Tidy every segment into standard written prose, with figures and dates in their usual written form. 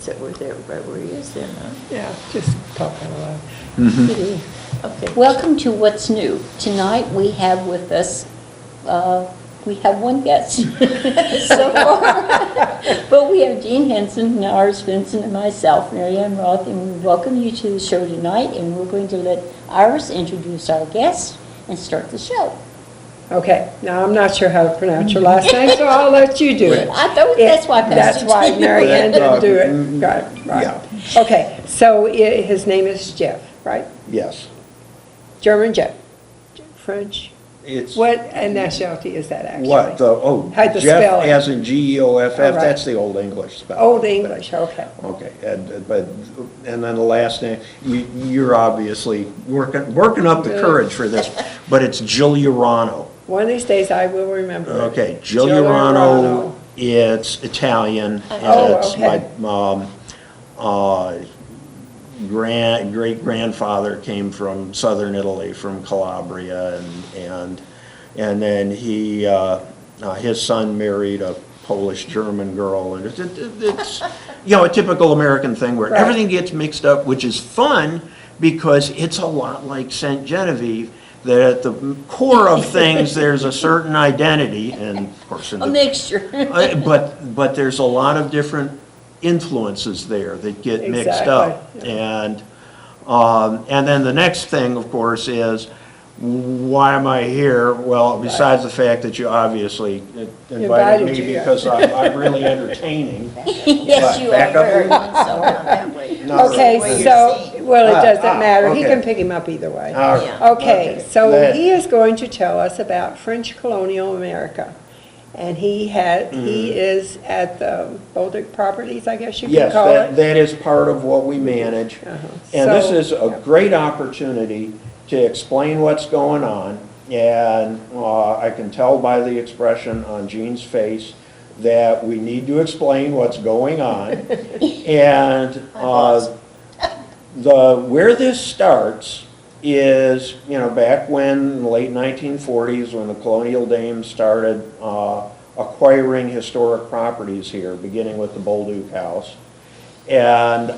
So with everybody where he is then, huh? Yeah, just talking aloud. Okay. Welcome to What's New. Tonight we have with us, we have one guest so far. But we have Jean Henson, Iris Vincent, and myself, Mary Ann Roth, and we welcome you to the show tonight. And we're going to let Iris introduce our guest and start the show. Okay, now I'm not sure how to pronounce your last name, so I'll let you do it. I thought that's why I passed That's it why to you. Mary Ann didn't do it. Right. Okay, so his name is Jeff, right? Yes. German Jeff, French. It's What nationality is that actually? what the How'd the Jeff spelling? as in Geoff. Oh, right. That's the old English spelling. Old English, okay. Okay, and then the last name, you're obviously working up the courage for this, but it's Giuliano. One of these days I will remember it. Okay, Giuliano. It's Italian. Oh, It's okay. my great grandfather came from southern Italy, from Calabria, and then he his son married a Polish German girl, and it's a typical American thing where Right. everything gets mixed up, which is fun because it's a lot like Saint Genevieve. That at the core of things there's a certain identity, and of course in A the mixture. but there's a lot of different influences there that get mixed up. Exactly, And then the next thing, of course, is why am I here? Well, besides the fact that you obviously invited me you, yeah. because I'm really entertaining. Yes, you are Back up. very much so. That way. Not really. Okay, so, well, it doesn't matter. He okay. can pick him up either way. All right. Yeah. Okay, Go so ahead. he is going to tell us about French colonial America. And he is at the Bolduc Properties, I guess you could Yes, call it. that is part of what we manage. And this So- is a great opportunity to explain what's going on. And I can tell by the expression on Jean's face that we need to explain what's going on. And where this starts is, back when, in the late 1940s, when the colonial dames started acquiring historic properties here, beginning with the Bolduc House. And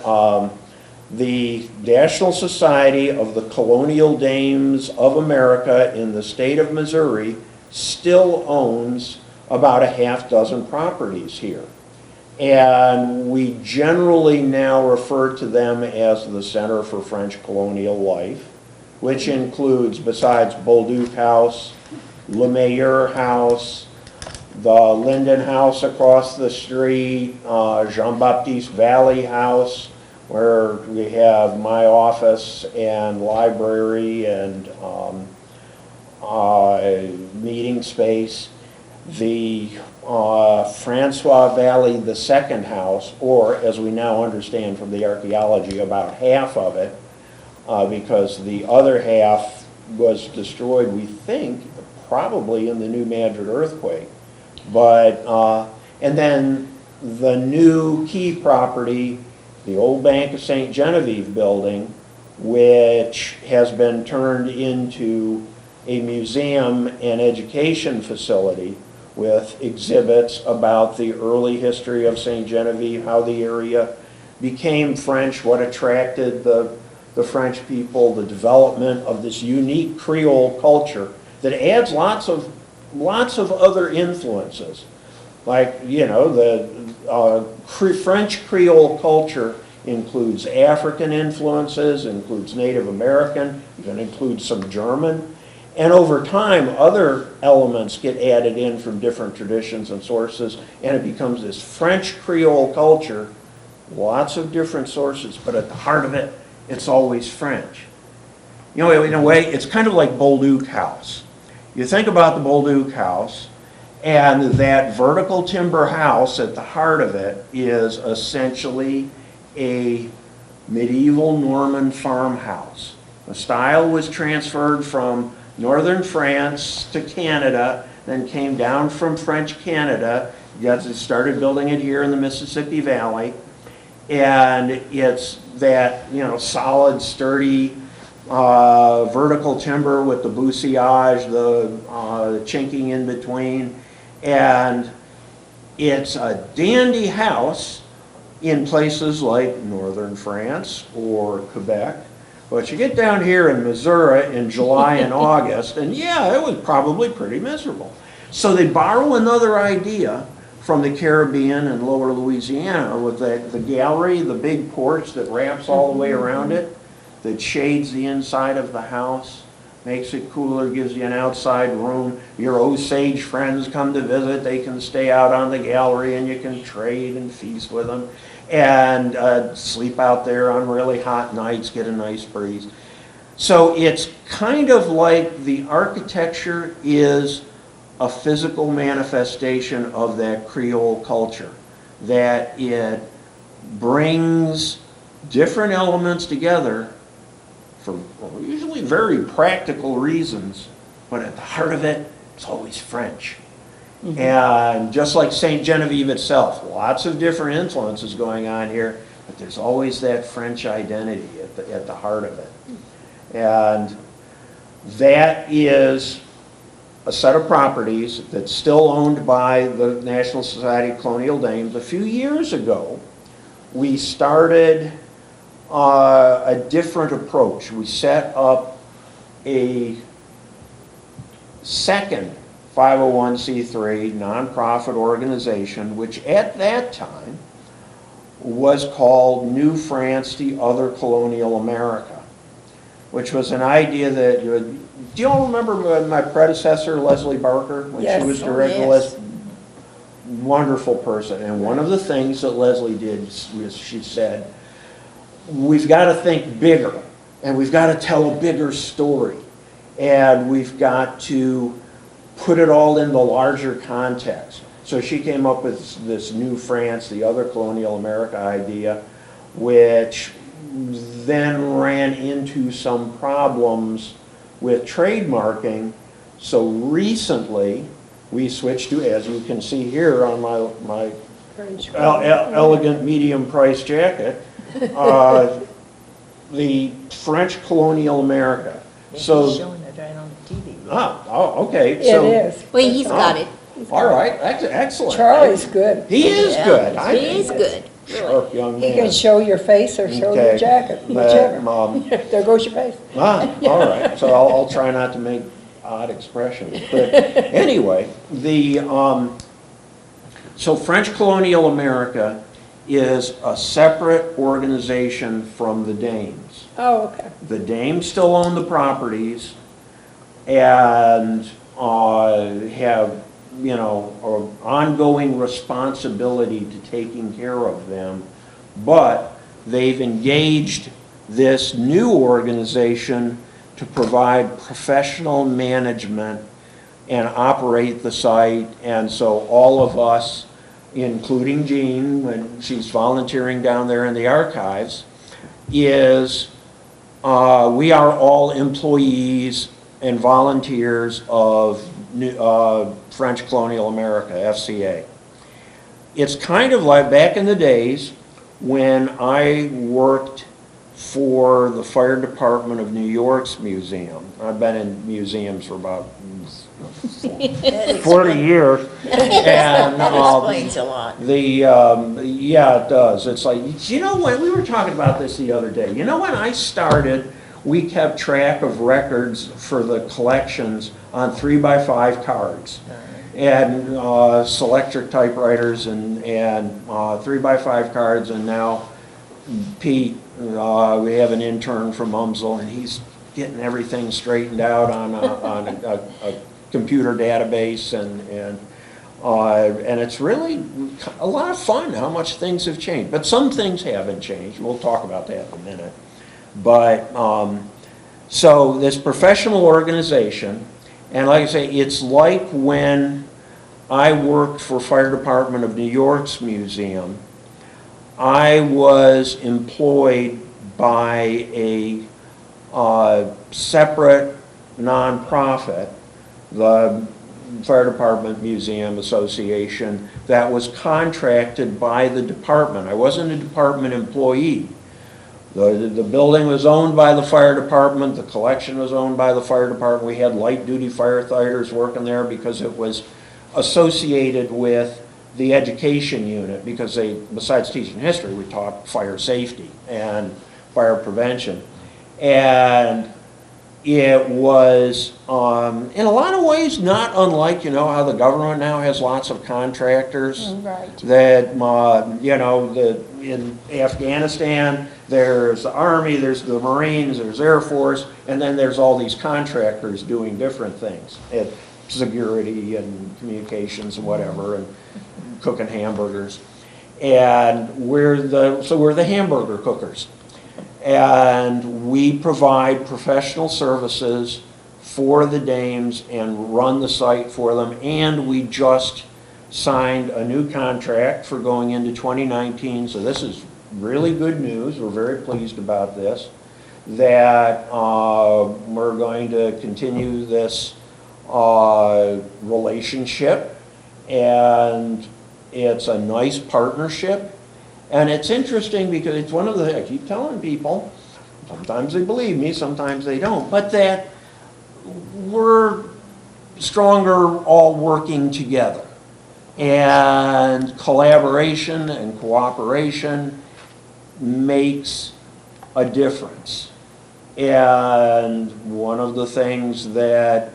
the National Society of the Colonial Dames of America in the state of Missouri still owns about a half dozen properties here. And we generally now refer to them as the Center for French Colonial Life, which includes, besides Bolduc House, Le Meilleur House, the Linden House across the street, Jean-Baptiste Valley House, where we have my office and library and meeting space. The Francois Valley II house, or as we now understand from the archaeology, about half of it, because the other half was destroyed, we think, probably in the New Madrid earthquake. But, and then the new key property, the old Bank of St. Genevieve building, which has been turned into a museum and education facility with exhibits about the early history of St. Genevieve, how the area became French, what attracted the French people, the development of this unique Creole culture that adds lots of other influences. Like, the French Creole culture includes African influences, includes Native American, even includes some German. And over time, other elements get added in from different traditions and sources, and it becomes this French Creole culture, lots of different sources, but at the heart of it, it's always French. In a way, it's kind of like Bolduc House. You think about the Bolduc House, and that vertical timber house at the heart of it is essentially a medieval Norman farmhouse. The style was transferred from northern France to Canada, then came down from French Canada. You started building it here in the Mississippi Valley. And it's that, solid, sturdy, vertical timber with the bousillage, the chinking in between. And it's a dandy house in places like northern France or Quebec. But you get down here in Missouri in July and August, and yeah, it was probably pretty miserable. So they borrow another idea from the Caribbean and lower Louisiana with the gallery, the big porch that wraps all the way around it, that shades the inside of the house, makes it cooler, gives you an outside room. Your Osage friends come to visit, they can stay out on the gallery and you can trade and feast with them. And sleep out there on really hot nights, get a nice breeze. So it's kind of like the architecture is a physical manifestation of that Creole culture, that it brings different elements together for usually very practical reasons, but at the heart of it, it's always French. And just like St. Genevieve itself, lots of different influences going on here, but there's always that French identity at the heart of it. And that is a set of properties that's still owned by the National Society of Colonial Dames. A few years ago, we started a different approach. We set up a second 501c3 nonprofit organization, which at that time was called New France, the Other Colonial America, which was an idea that, do you all remember my predecessor, Leslie Barker, when Yes. she was Oh, director? yes. Wonderful person. And one of the things that Leslie did was she said, we've got to think bigger, and we've got to tell a bigger story, and we've got to put it all in the larger context. So she came up with this New France, the Other Colonial America idea, which then ran into some problems with trademarking. So recently, we switched to, as you can see here on my French. elegant medium price jacket, the French Colonial America. He's So, showing it right on the TV. okay. It So, is. Well, he's got it. all right, excellent. Charlie's good. He is Yeah, good. He is good. Sharp young He man. can show your face or show your Okay. jacket, whichever. Um, There goes your face. all right, so I'll try not to make odd expressions. But anyway, so French Colonial America is a separate organization from the Dames. Oh, okay. The Dames still own the properties and have, you know, an ongoing responsibility to taking care of them, but they've engaged this new organization to provide professional management and operate the site. And so all of us, including Jean, when she's volunteering down there in the archives, is we are all employees and volunteers of French Colonial America, FCA. It's kind of like back in the days when I worked for the Fire Department of New York's museum. I've been in museums for about 40 years. And That explains a lot. yeah, it does. It's like, you know what, we were talking about this the other day. You know, when I started, we kept track of records for the collections on 3x5 cards. And Selectric typewriters and 3x5 cards, and now Pete, we have an intern from Mumsel, and he's getting everything straightened out on a computer database, and it's really a lot of fun how much things have changed. But some things haven't changed. We'll talk about that in a minute. But so this professional organization, and like I say, it's like when I worked for Fire Department of New York's museum. I was employed by a separate nonprofit, the Fire Department Museum Association, that was contracted by the department. I wasn't a department employee. The building was owned by the fire department, the collection was owned by the fire department. We had light duty firefighters working there because it was associated with the education unit, because they, besides teaching history, we taught fire safety and fire prevention. And it was, in a lot of ways, not unlike, how the government now has lots of contractors. Right. That, in Afghanistan, there's the Army, there's the Marines, there's Air Force, and then there's all these contractors doing different things. Security and communications and whatever, and cooking hamburgers. And we're the hamburger cookers. And we provide professional services for the dames and run the site for them. And we just signed a new contract for going into 2019. So this is really good news. We're very pleased about this. That we're going to continue this relationship. And it's a nice partnership. And it's interesting because it's one of the, I keep telling people, sometimes they believe me, sometimes they don't, but that we're stronger all working together. And collaboration and cooperation makes a difference. And one of the things that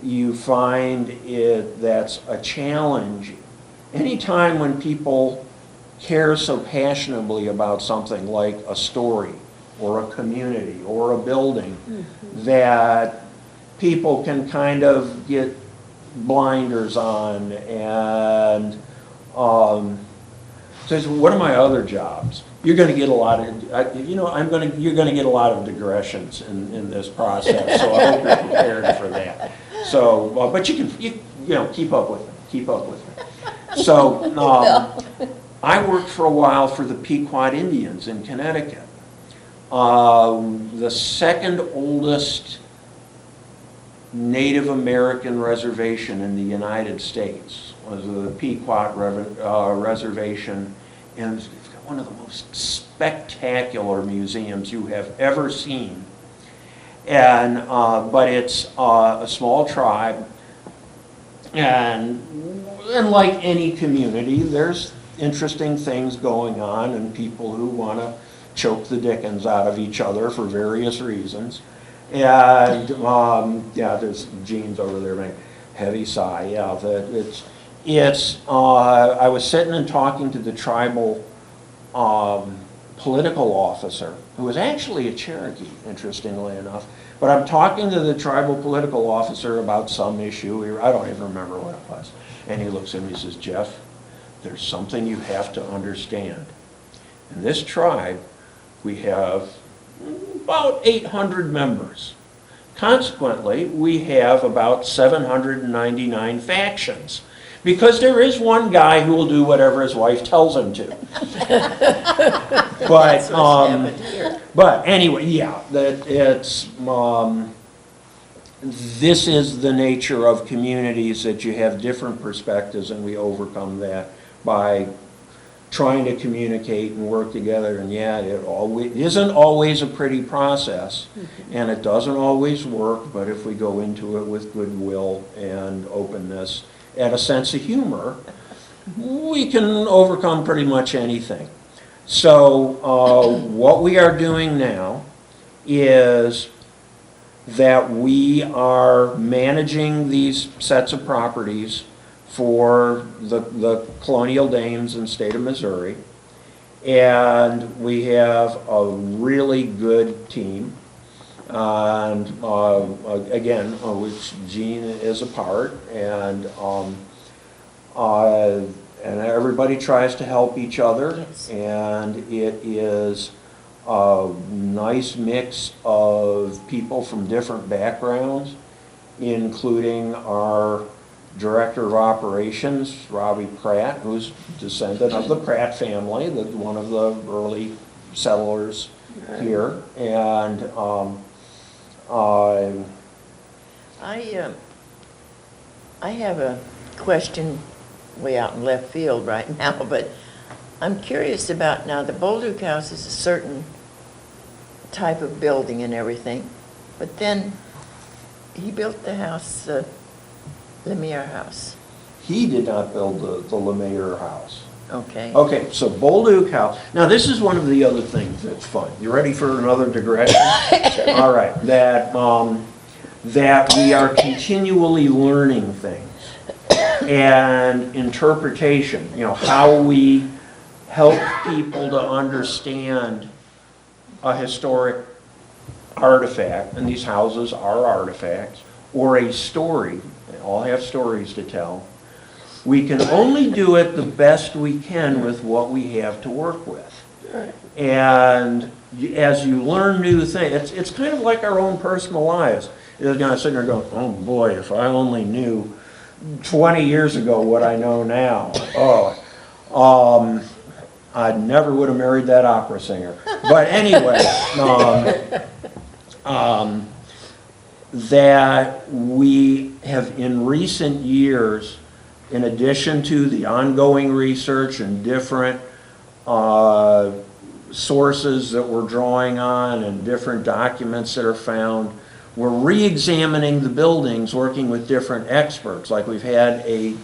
you find that's a challenge, anytime when people care so passionately about something like a story or a community or a building, that people can kind of get blinders on and says, what are my other jobs? You're going to get a lot of, you're going to get a lot of digressions in this process, so I hope you're prepared for that. So, but you can, keep up with me. So, I worked for a while for the Pequot Indians in Connecticut. The second oldest Native American reservation in the United States was the Pequot Reservation, and it's got one of the most spectacular museums you have ever seen. And but it's a small tribe, and like any community, there's interesting things going on and people who want to choke the dickens out of each other for various reasons. And there's Gene's over there making a heavy sigh. Yeah, I was sitting and talking to the tribal political officer, who was actually a Cherokee, interestingly enough. But I'm talking to the tribal political officer about some issue. I don't even remember what it was. And he looks at me and says, Jeff, there's something you have to understand. In this tribe, we have about 800 members. Consequently, we have about 799 factions, because there is one guy who will do whatever his wife tells him to. But anyway, yeah, this is the nature of communities, that you have different perspectives, and we overcome that by trying to communicate and work together. And yeah, it isn't always a pretty process, and it doesn't always work, but if we go into it with goodwill and openness and a sense of humor, we can overcome pretty much anything. So what we are doing now is that we are managing these sets of properties for the Colonial Dames in the state of Missouri. And we have a really good team. And again, which Gene is a part, and everybody tries to help each other. Yes. And it is a nice mix of people from different backgrounds, including our Director of Operations, Robbie Pratt, who's descendant of the Pratt family, one of the early settlers here. And I have a question way out in left field right now, but I'm curious about, now the Bolduc House is a certain type of building and everything, but then he built the house, Lemire House. He did not build the LeMayer house. Okay. Okay, so Bolduc House. Now, this is one of the other things that's fun. You ready for another digression? All right, that we are continually learning things and interpretation, how we help people to understand a historic artifact, and these houses are artifacts, or a story. They all have stories to tell. We can only do it the best we can with what we have to work with. And as you learn new things, it's kind of like our own personal lives. You're going to sit there going, oh boy, if I only knew 20 years ago what I know now. I never would have married that opera singer. But anyway, that we have in recent years, in addition to the ongoing research and different sources that we're drawing on and different documents that are found, we're re-examining the buildings, working with different experts. Like we've had an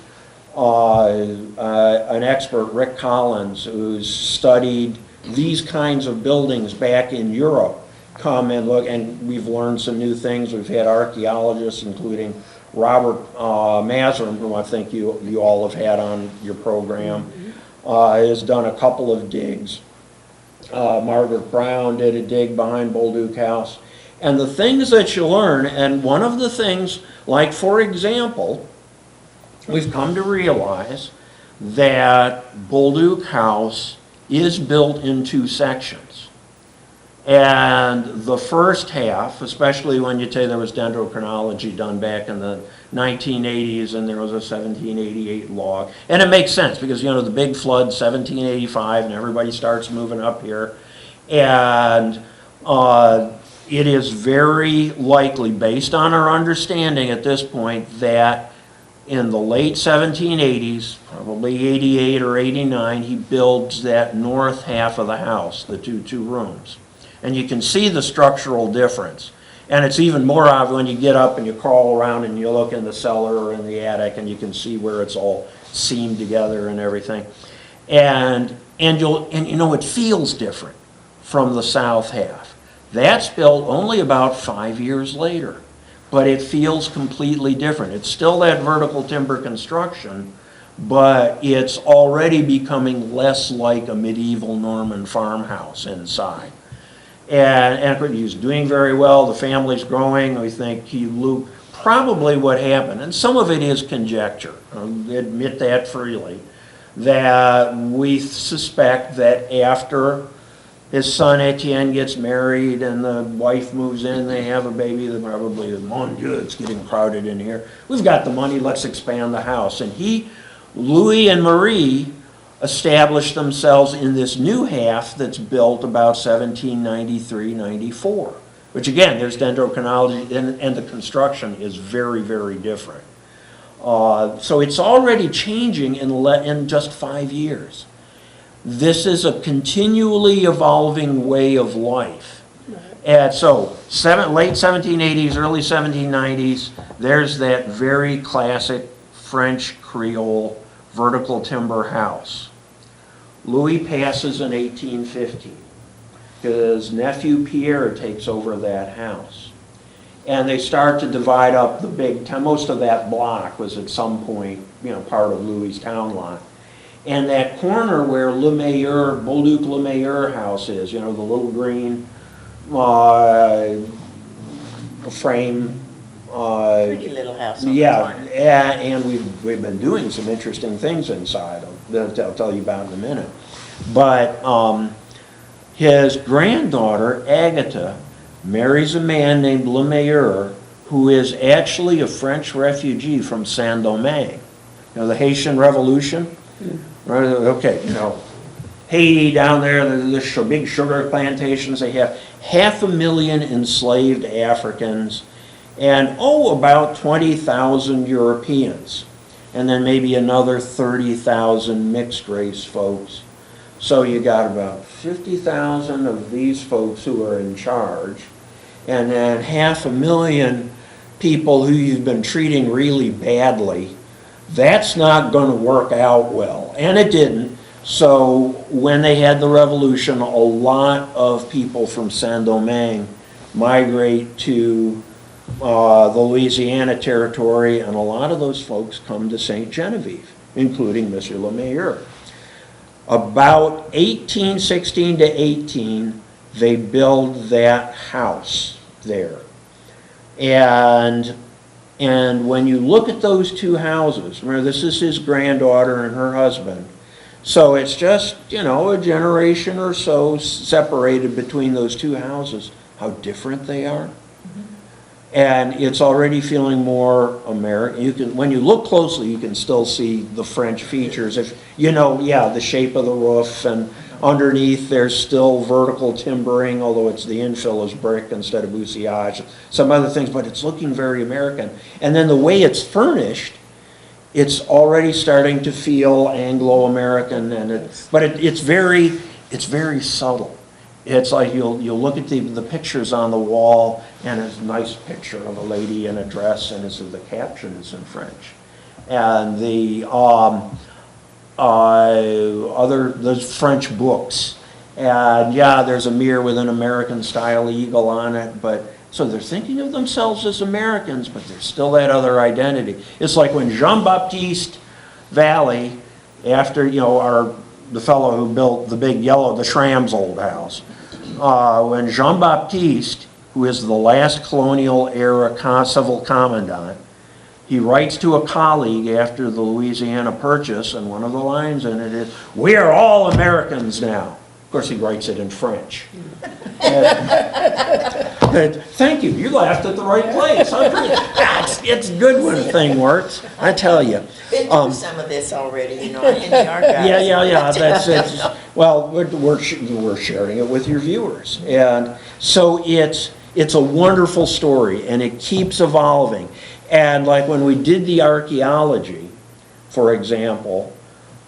expert, Rick Collins, who's studied these kinds of buildings back in Europe, come and look, and we've learned some new things. We've had archaeologists, including Robert Mazerin, who I think you all have had on your program, has done a couple of digs. Margaret Brown did a dig behind Bolduc House. And the things that you learn, and one of the things, like for example, we've come to realize that Bolduc House is built in two sections. And the first half, especially when you say there was dendrochronology done back in the 1980s and there was a 1788 log, and it makes sense because, the big flood, 1785, and everybody starts moving up here. And it is very likely, based on our understanding at this point, that in the late 1780s, probably 88 or 89, he builds that north half of the house, the two rooms. And you can see the structural difference. And it's even more obvious when you get up and you crawl around and you look in the cellar or in the attic and you can see where it's all seamed together and everything. And it feels different from the south half. That's built only about 5 years later, but it feels completely different. It's still that vertical timber construction, but it's already becoming less like a medieval Norman farmhouse inside. And he's doing very well. The family's growing. We think probably what happened, and some of it is conjecture, I'll admit that freely, that we suspect that after his son Etienne gets married and the wife moves in, they have a baby, that probably, mon Dieu, it's getting crowded in here. We've got the money, let's expand the house. And Louis and Marie established themselves in this new half that's built about 1793-94, which again, there's dendrochronology, and the construction is very, very different. So it's already changing in just 5 years. This is a continually evolving way of life. And so, late 1780s, early 1790s, there's that very classic French Creole vertical timber house. Louis passes in 1850. His nephew Pierre takes over that house. And they start to divide up most of that block was at some point, part of Louis' town lot. And that corner where Bolduc LeMayer house is, the little green frame. Pretty little house on the corner. And we've been doing some interesting things inside. I'll tell you about in a minute. But his granddaughter, Agatha, marries a man named LeMayer, who is actually a French refugee from Saint-Domingue. The Haitian Revolution. Right? Okay, Haiti down there, there's big sugar plantations. They have 500,000 enslaved Africans and, about 20,000 Europeans. And then maybe another 30,000 mixed race folks. So you got about 50,000 of these folks who are in charge. And then 500,000 people who you've been treating really badly That's not going to work out well, and it didn't. So when they had the revolution, a lot of people from Saint-Domingue migrate to the Louisiana Territory, and a lot of those folks come to Saint Genevieve, including Monsieur Le Maire. About 1816 to 18, they build that house there. And when you look at those two houses, remember this is his granddaughter and her husband, so it's just, you know, a generation or so separated between those two houses, how different they are. And it's already feeling more American. You can, when you look closely, you can still see the French features. If you know, yeah, the shape of the roof, and underneath there's still vertical timbering, although it's the infill is brick instead of bousillage. Some other things, but it's looking very American. And then the way it's furnished, it's already starting to feel Anglo-American, and it's very subtle. It's like you'll look at the pictures on the wall, and it's a nice picture of a lady in a dress, and the caption is in French. And the French books, and yeah, there's a mirror with an American style eagle on it, but so they're thinking of themselves as Americans, but there's still that other identity. It's like when Jean-Baptiste Valley, after, you know, the fellow who built the big yellow, the Schramm's old house, when Jean-Baptiste, who is the last colonial era civil commandant, he writes to a colleague after the Louisiana Purchase, and one of the lines in it is, "We are all Americans now." Of course, he writes it in French. Thank you, you laughed at the right place. It's good when a thing works, I tell you. Been through some of this already, you know, in the archives. Yeah, that's it. Well, we're sharing it with your viewers. And so it's a wonderful story, and it keeps evolving. And like when we did the archaeology, for example,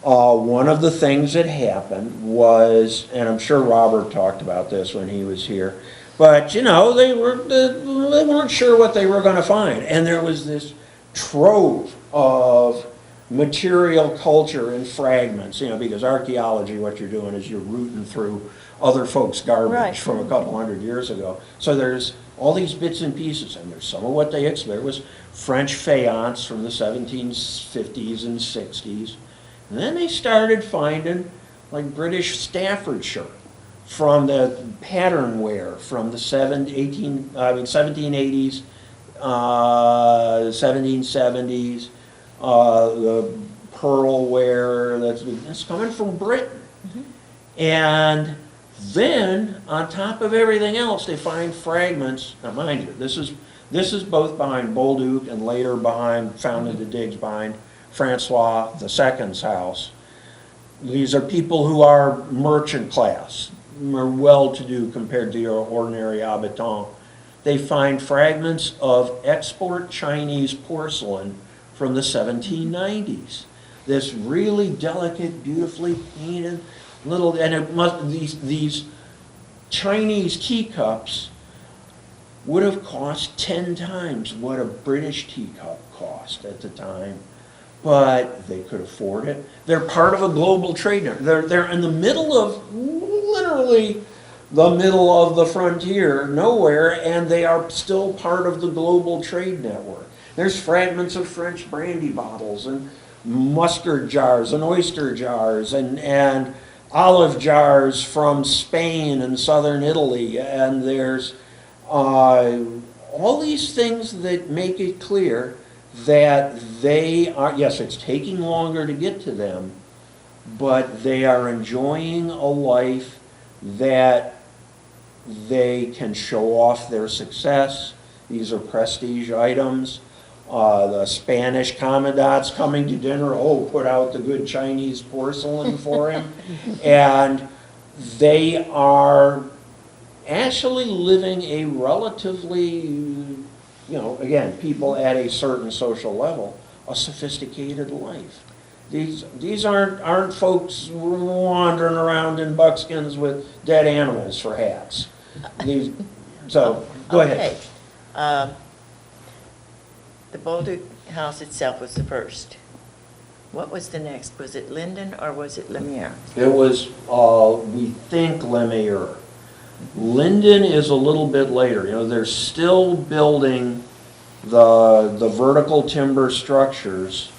one of the things that happened was, and I'm sure Robert talked about this when he was here, but you know, they weren't sure what they were going to find. And there was this trove of material culture and fragments, you know, because archaeology, what you're doing is you're rooting through other folks' garbage Right. from a couple hundred years ago. So there's all these bits and pieces, and there's some of what they there was French faience from the 1750s and 60s. And then they started finding like British Staffordshire from the pattern wear from the 1780s, 1770s, the pearl wear that's coming from Britain. And then, on top of everything else, they find fragments. Now, mind you, this is both behind Bolduc and later found in the digs behind Francois II's house. These are people who are merchant class, are well-to-do compared to your ordinary habitant. They find fragments of export Chinese porcelain from the 1790s. This really delicate, beautifully painted little, and it must, these Chinese teacups would have cost 10 times what a British teacup cost at the time, but they could afford it. They're part of a global trade network. They're in the middle of, literally the middle of the frontier, nowhere, and they are still part of the global trade network. There's fragments of French brandy bottles and mustard jars and oyster jars and olive jars from Spain and southern Italy, and there's all these things that make it clear that they are, yes, it's taking longer to get to them, but they are enjoying a life that they can show off their success. These are prestige items. The Spanish commandant's coming to dinner, put out the good Chinese porcelain for him. And they are actually living a relatively, again, people at a certain social level, a sophisticated life. These aren't folks wandering around in buckskins with dead animals for hats. So, go ahead. The Bolduc house itself was the first. What was the next? Was it Linden or was it Lemire? It was, we think Lemire. Linden is a little bit later. You know, they're still building the vertical timber structures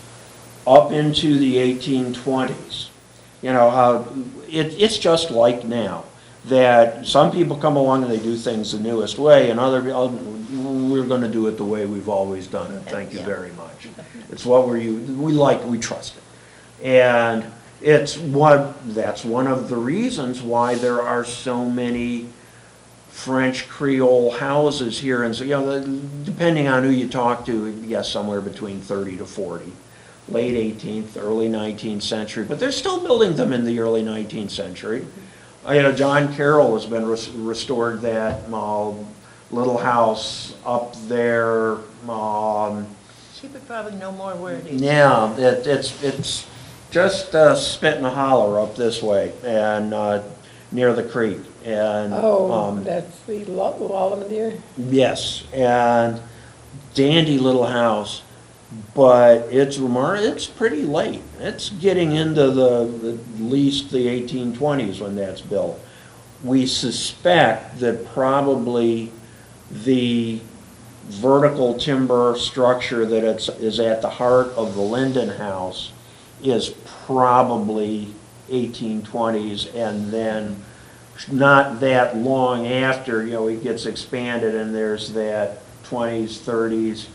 up into the 1820s. You know, how it's just like now, that some people come along and they do things the newest way, and other people, we're going to do it the way we've always done it. Thank you very much. It's what we like, we trust it. And that's one of the reasons why there are so many French Creole houses here. And so, you know, depending on who you talk to, yes, somewhere between 30 to 40. Late 18th, early 19th century, but they're still building them in the early 19th century. You know, John Carroll has been restored that little house up there. She would probably know more where it is. Yeah, it's just spit in a holler up this way and near the creek. And That's the Wallamadier? yes, and dandy little house. But it's pretty late. It's getting into at least the 1820s when that's built. We suspect that probably the vertical timber structure that is at the heart of the Linden House is probably 1820s, and then not that long after, you know, it gets expanded and there's that 20s, 30s,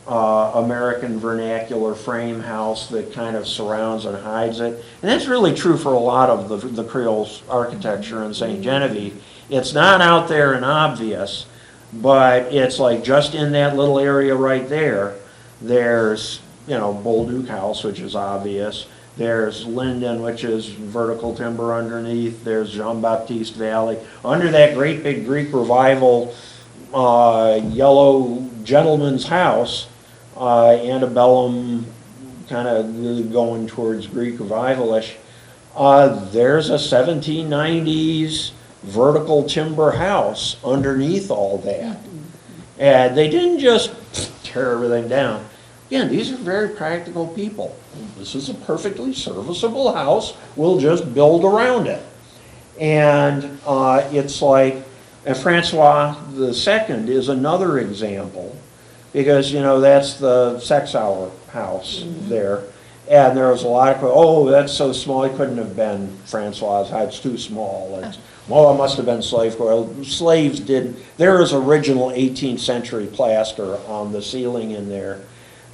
American vernacular frame house that kind of surrounds and hides it. And that's really true for a lot of the Creole architecture in St. Genevieve. It's not out there and obvious, but it's like just in that little area right there, there's, you know, Bolduc House, which is obvious. There's Linden, which is vertical timber underneath. There's Jean-Baptiste Valley. Under that great big Greek Revival yellow gentleman's house, antebellum, kind of going towards Greek Revivalish, there's a 1790s vertical timber house underneath all that. And they didn't just tear everything down. Again, these are very practical people. This is a perfectly serviceable house. We'll just build around it. And it's like, and Francois II is another example, because, you know, that's the Sexauer house there. And there was a lot of, oh, that's so small, it couldn't have been Francois' house, it's too small. Well, it must have been slave quarters. Slaves did, there is original 18th century plaster on the ceiling in there.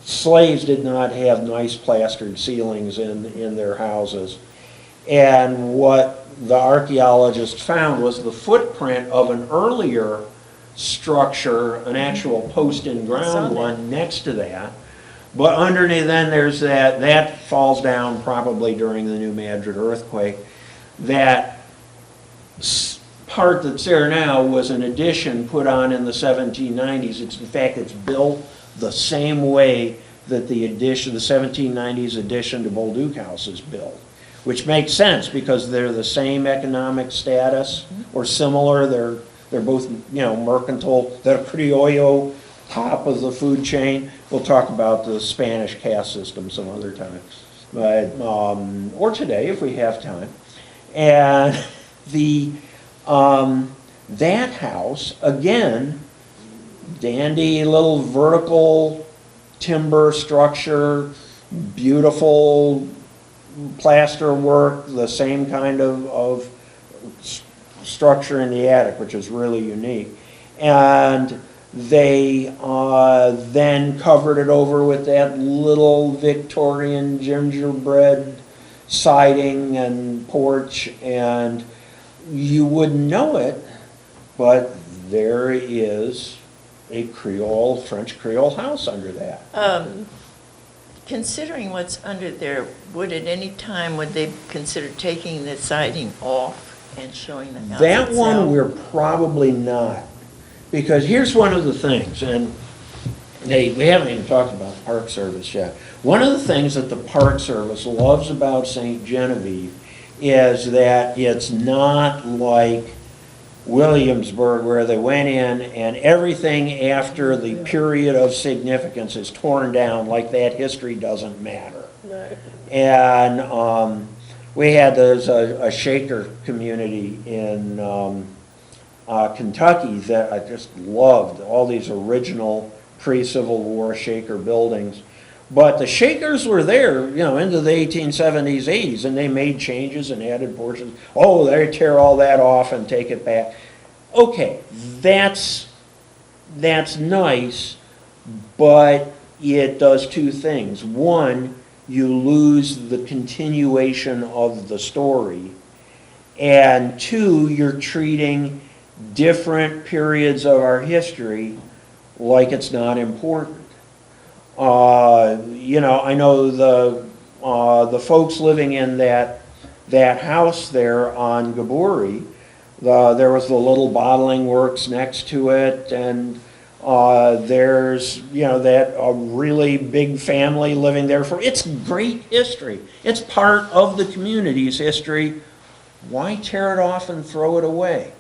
Slaves did not have nice plastered ceilings in their houses. And what the archaeologists found was the footprint of an earlier structure, an actual post-in-ground one next to that. But underneath, then there's that falls down probably during the New Madrid earthquake. That part that's there now was an addition put on in the 1790s. In fact, it's built the same way that the 1790s addition to Bolduc House is built, which makes sense because they're the same economic status or similar. They're both, you know, mercantile. They're criollo, top of the food chain. We'll talk about the Spanish caste system some other time, but or today if we have time. And that house again, dandy little vertical timber structure, beautiful plaster work, the same kind of structure in the attic, which is really unique. And they then covered it over with that little Victorian gingerbread siding and porch, and you wouldn't know it, but there is a Creole, French Creole house under that. Considering what's under there, would at any time, would they consider taking the siding off and showing the house That one, itself? we're probably not. Because here's one of the things, and we haven't even talked about the Park Service yet. One of the things that the Park Service loves about St. Genevieve is that it's not like Williamsburg, where they went in and everything after the period of significance is torn down, like that history doesn't matter. No. And we had a Shaker community in Kentucky that I just loved, all these original pre-Civil War Shaker buildings. But the Shakers were there, into the 1870s, 80s, and they made changes and added portions. Oh, they tear all that off and take it back. Okay, that's nice, but it does two things. One, you lose the continuation of the story. And two, you're treating different periods of our history like it's not important. I know the folks living in that house there on Gaburi, there was the little bottling works next to it, and there's, that a really big family living there it's great history. It's part of the community's history. Why tear it off and throw it away?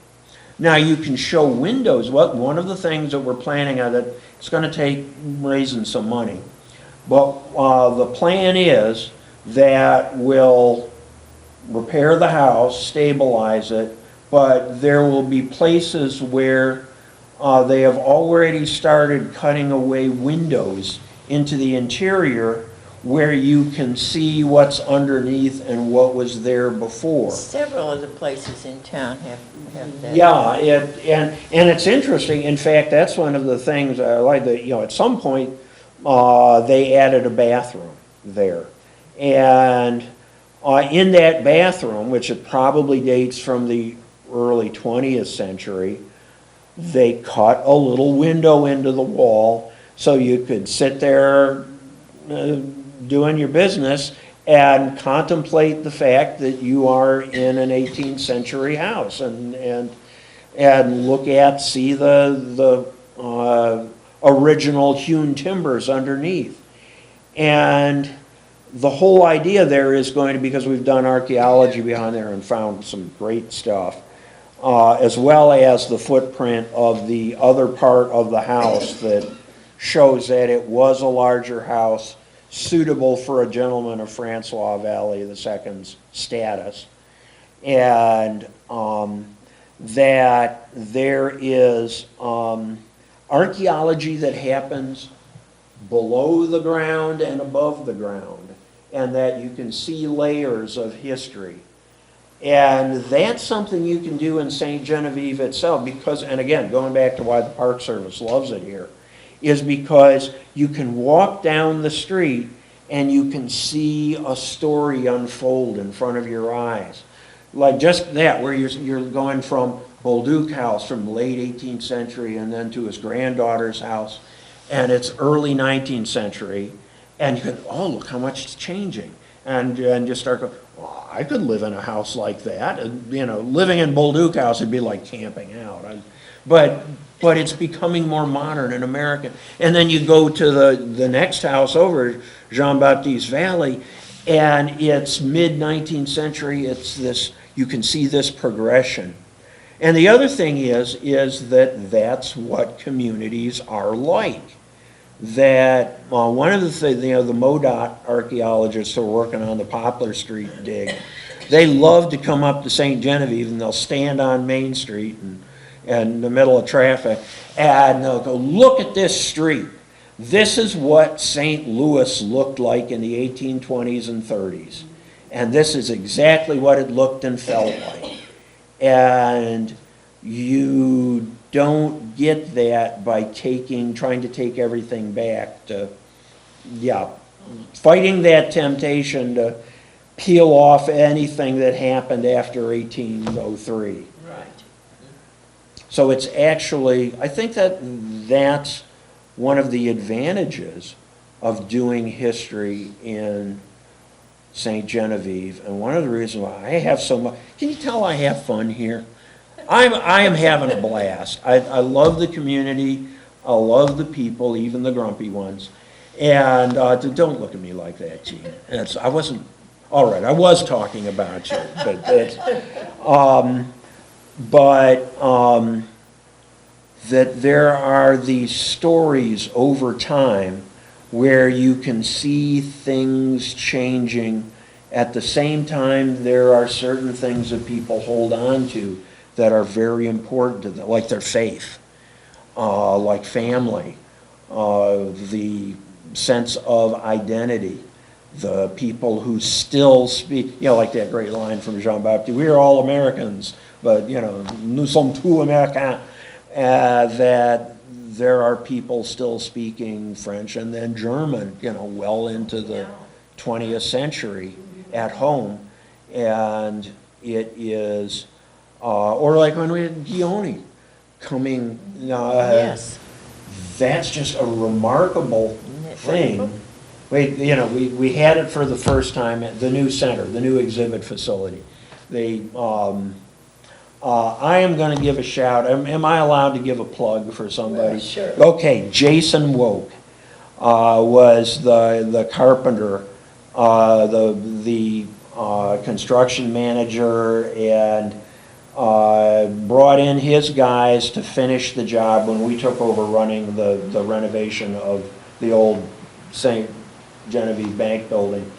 Now, you can show windows. One of the things that we're planning on, that it's going to take raising some money, but the plan is that we'll repair the house, stabilize it, but there will be places where they have already started cutting away windows into the interior where you can see what's underneath and what was there before. Several of the places in town have that. Yeah, and it's interesting. In fact, that's one of the things I like. That at some point they added a bathroom there, and in that bathroom, which it probably dates from the early 20th century, they cut a little window into the wall so you could sit there doing your business and contemplate the fact that you are in an 18th century house and see the original hewn timbers underneath. And the whole idea there is going to, because we've done archaeology behind there and found some great stuff, as well as the footprint of the other part of the house that shows that it was a larger house suitable for a gentleman of Francois Valley II's status, and that there is archaeology that happens below the ground and above the ground, and that you can see layers of history. And that's something you can do in St. Genevieve itself, because, and again, going back to why the Park Service loves it here, is because you can walk down the street and you can see a story unfold in front of your eyes. Like just that, where you're going from Bolduc House from the late 18th century and then to his granddaughter's house, and it's early 19th century, and you can, oh, look how much it's changing. And you start going, well, I could live in a house like that. And, living in Bolduc House would be like camping out. But it's becoming more modern and American. And then you go to the next house over, Jean-Baptiste Valley, and it's mid-19th century. It's this, you can see this progression. And the other thing is that that's what communities are like. That one of the things, the MoDOT archaeologists who are working on the Poplar Street dig, they love to come up to St. Genevieve and they'll stand on Main Street and in the middle of traffic, and they'll go, look at this street. This is what St. Louis looked like in the 1820s and 30s. And this is exactly what it looked and felt like. And you don't get that by trying to take everything back to, fighting that temptation to peel off anything that happened after 1803. Right. So it's actually, I think that's one of the advantages of doing history in St. Genevieve, and one of the reasons why I have so much, can you tell I have fun here? I am having a blast. I love the community, I love the people, even the grumpy ones, and don't look at me like that, Gene. I wasn't, all right, I was talking about you, that there are these stories over time where you can see things changing. At the same time, there are certain things that people hold on to that are very important to them, like their faith, like family, the sense of identity, the people who still speak, like that great line from Jean-Baptiste, we are all Americans, but, nous sommes tous Américains, that there are people still speaking French and then German, well into the 20th century at home. And it is, or like when we had Guioni coming, Yes. that's just a remarkable Isn't it thing. wonderful? We had it for the first time at the new center, the new exhibit facility. I am going to give a shout. Am I allowed to give a plug for somebody? Yeah, sure. Okay, Jason Woke was the carpenter, the construction manager, and brought in his guys to finish the job when we took over running the renovation of the old St. Genevieve Bank building.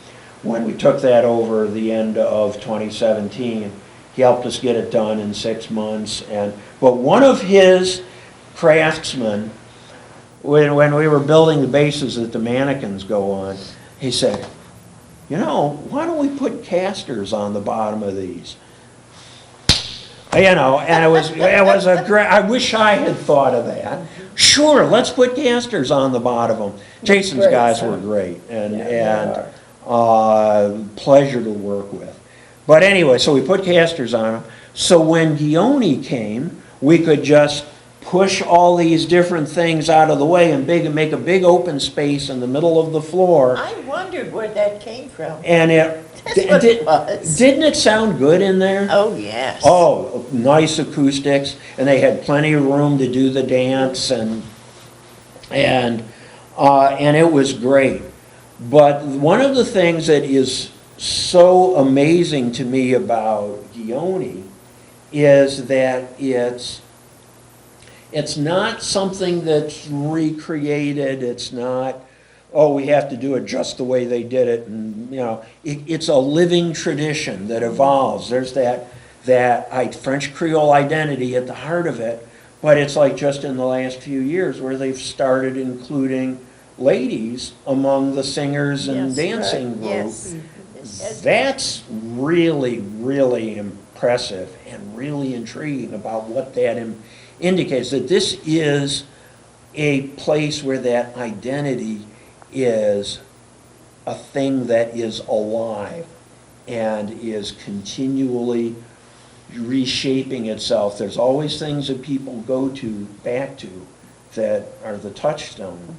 When we took that over the end of 2017, he helped us get it done in 6 months. But one of his craftsmen, when we were building the bases that the mannequins go on, he said, why don't we put casters on the bottom of these? And it was a great, I wish I had thought of that. Sure, let's put casters on the bottom of them. Jason's Great, guys huh? were great and Yeah, they pleasure to work with. But anyway, so we put casters on them. So when Guioni came, we could just push all these different things out of the way and make a big open space in the middle of the floor. I wondered where that came from. And That's what it was. didn't it sound good in there? Oh, yes. Oh, nice acoustics, and they had plenty of room to do the dance, and it was great. But one of the things that is so amazing to me about Guioni is that it's not something that's recreated. It's not, we have to do it just the way they did it, and it's a living tradition that evolves. There's that French Creole identity at the heart of it, but it's like just in the last few years where they've started including ladies among the singers and Yes, dancing group. Yes. That's really, really impressive and really intriguing about what that indicates, that this is a place where that identity is a thing that is alive and is continually reshaping itself. There's always things that people go back to that are the touchstone,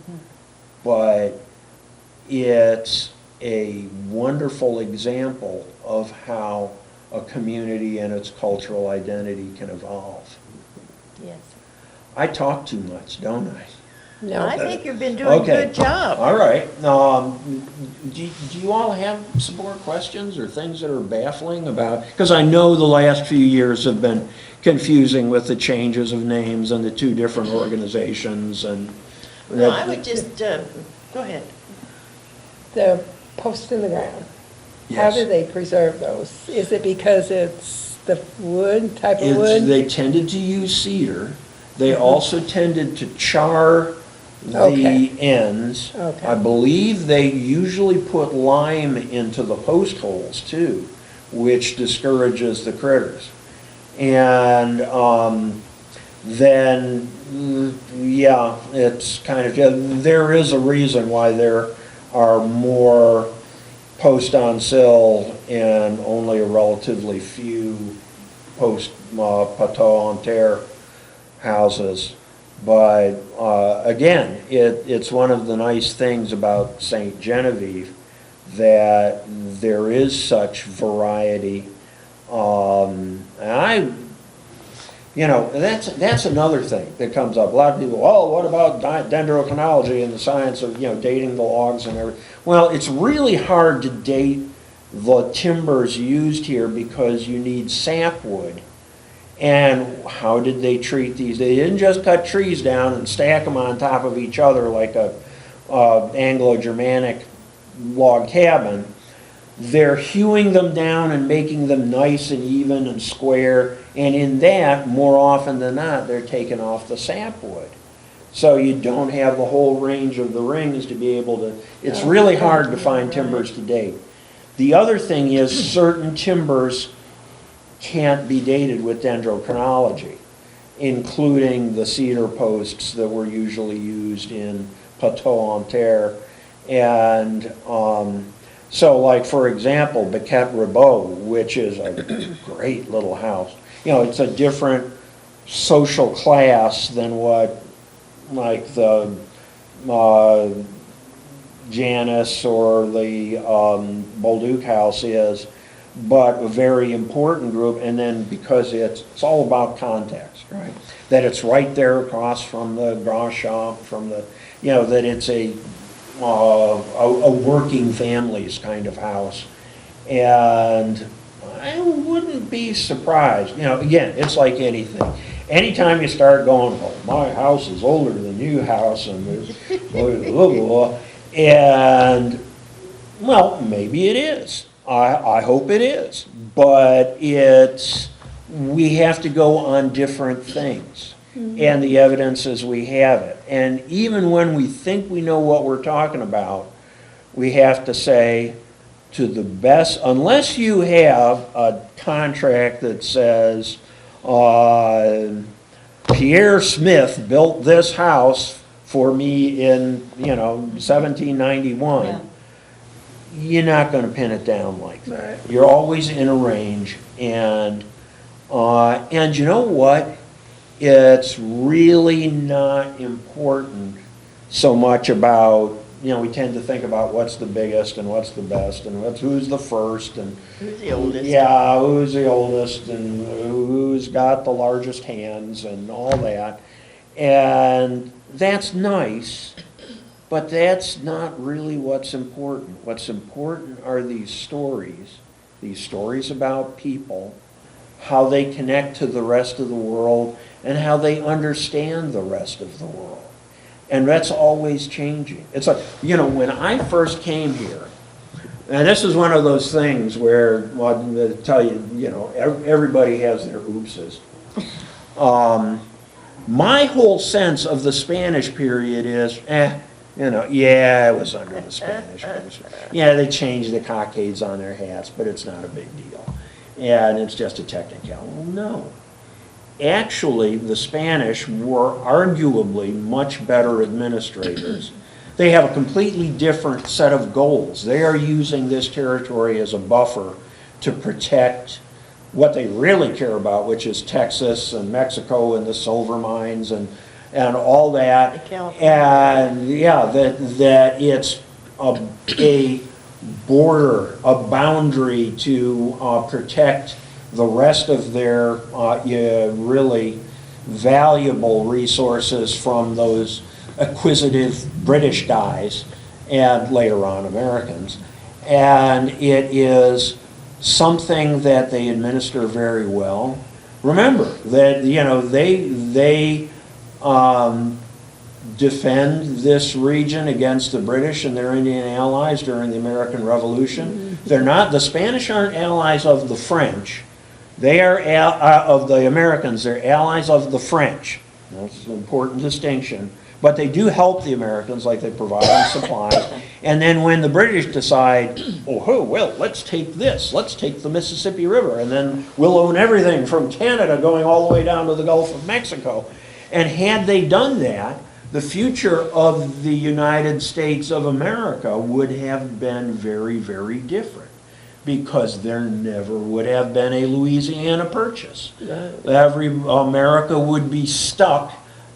but it's a wonderful example of how a community and its cultural identity can evolve. Yes. I talk too much, don't I? No, I think you've been doing a Okay. good job. All right. Do you all have some more questions or things that are baffling about? Because I know the last few years have been confusing with the changes of names and the two different organizations and. No, I would just, go ahead. the posts in the ground, how Yes. do they preserve those? Is it because it's the wood, type of wood? They tended to use cedar. They also tended to char the Okay. ends. Okay. I believe they usually put lime into the post holes too, which discourages the critters. And then, yeah, it's kind of, there is a reason why there are more post on sill and only a relatively few post poteau en terre houses. But again, it's one of the nice things about St. Genevieve that there is such variety. That's another thing that comes up. A lot of people, what about dendrochronology and the science of, dating the logs and everything? Well, it's really hard to date the timbers used here because you need sapwood. And how did they treat these? They didn't just cut trees down and stack them on top of each other like a Anglo-Germanic log cabin, they're hewing them down and making them nice and even and square, and in that, more often than not, they're taking off the sapwood. So you don't have the whole range of the rings to be able to, it's really hard to find timbers to date. The other thing is certain timbers can't be dated with dendrochronology, including the cedar posts that were usually used in Poteau-en-Terre. And so like, for example, Bequette Ribaud, which is a great little house. You know, it's a different social class than what like the Janus or the Bolduc house is, but a very important group. And then because it's all about context, right? That it's right there across from the Grand Champ, from the, you know, that it's a working families kind of house. And I wouldn't be surprised, you know, again, it's like anything. Anytime you start going, well, my house is older than your house, and there's blah, blah, blah, and, well, maybe it is. I hope it is. But we have to go on different things. And the evidence is we have it. And even when we think we know what we're talking about, we have to say, to the best, unless you have a contract that says, Pierre Smith built this house for me in, 1791. Yeah. You're not going to pin it down like that. You're always in a range, and you know what? It's really not important so much about, we tend to think about what's the biggest and what's the best and who's the first and Who's the oldest? yeah, who's the oldest and who's got the largest hands and all that. And that's nice, but that's not really what's important. What's important are these stories about people, how they connect to the rest of the world, and how they understand the rest of the world. And that's always changing. It's like, when I first came here, and this is one of those things where, well, I tell you, everybody has their oopses. My whole sense of the Spanish period is, yeah, it was under the Spanish. Yeah, they changed the cockades on their hats, but it's not a big deal. And it's just a technicality. Well, no. Actually, the Spanish were arguably much better administrators. They have a completely different set of goals. They are using this territory as a buffer to protect what they really care about, which is Texas and Mexico and the silver mines and all that. And yeah, that it's a border, a boundary to protect the rest of their really valuable resources from those acquisitive British guys and later on Americans. And it is something that they administer very well. Remember that, they defend this region against the British and their Indian allies during the American Revolution. The Spanish aren't allies of the French. They are of the Americans. They're allies of the French. That's an important distinction. But they do help the Americans, like they provide them supplies. And then when the British decide, well, let's take this. Let's take the Mississippi River, and then we'll own everything from Canada going all the way down to the Gulf of Mexico. And had they done that, the future of the United States of America would have been very, very different. Because there never would have been a Louisiana Purchase. America would be stuck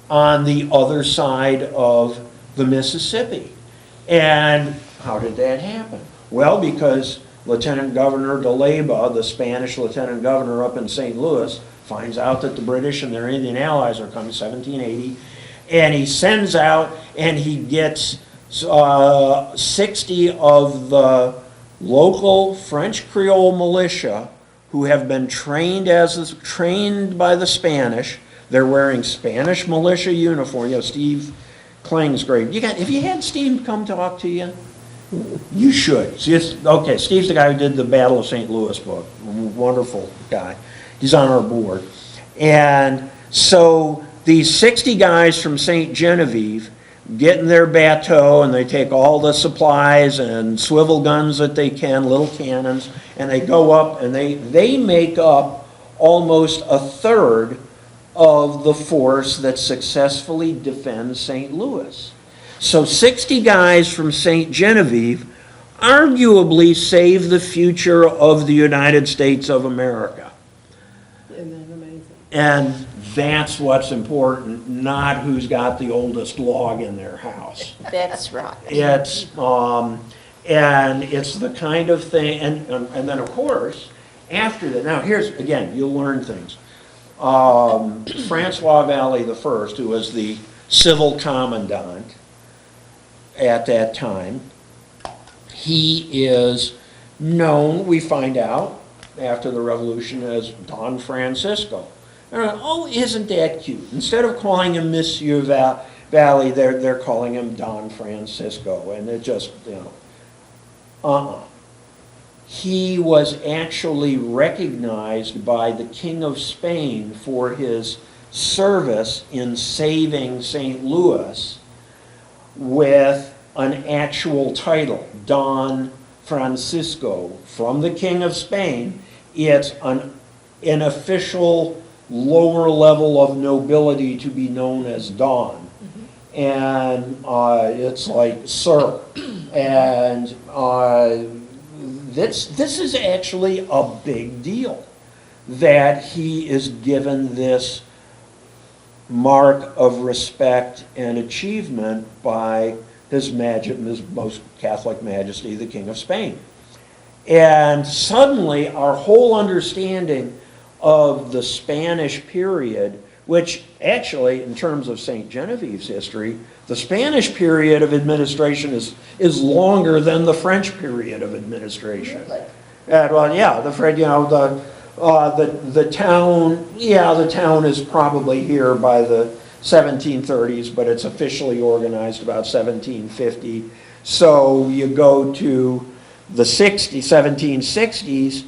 on the other side of the Mississippi. And how did that happen? Well, because Lieutenant Governor de Leyva, the Spanish lieutenant governor up in St. Louis, finds out that the British and their Indian allies are coming, 1780, and he sends out and he gets 60 of the local French Creole militia who have been trained by the Spanish. They're wearing Spanish militia uniform. Steve Kling's great. Have you had Steve come talk to you? You should. See, okay, Steve's the guy who did the Battle of St. Louis book. Wonderful guy. He's on our board. And so these 60 guys from St. Genevieve get in their bateau, and they take all the supplies and swivel guns that they can, little cannons, and they go up, and they make up almost a third of the force that successfully defends St. Louis. So 60 guys from St. Genevieve arguably save the future of the United States of America. Isn't that amazing? And that's what's important, not who's got the oldest log in their house. That's right. And it's the kind of thing, and then of course, after that, now here's, again, you'll learn things. Francois Valley I, who was the civil commandant at that time, he is known, we find out, after the revolution, as Don Francisco. Oh, isn't that cute? Instead of calling him Monsieur Valley, they're calling him Don Francisco, and it just, He was actually recognized by the King of Spain for his service in saving St. Louis with an actual title, Don Francisco, from the King of Spain. It's an official lower level of nobility to be known as Don. And it's like, sir. And this is actually a big deal, that he is given this mark of respect and achievement by his most Catholic Majesty, the King of Spain. And suddenly our whole understanding of the Spanish period, which actually, in terms of St. Genevieve's history, the Spanish period of administration is longer than the French period of administration. Really? Well, yeah, the town is probably here by the 1730s, but it's officially organized about 1750. So you go to the 1760s,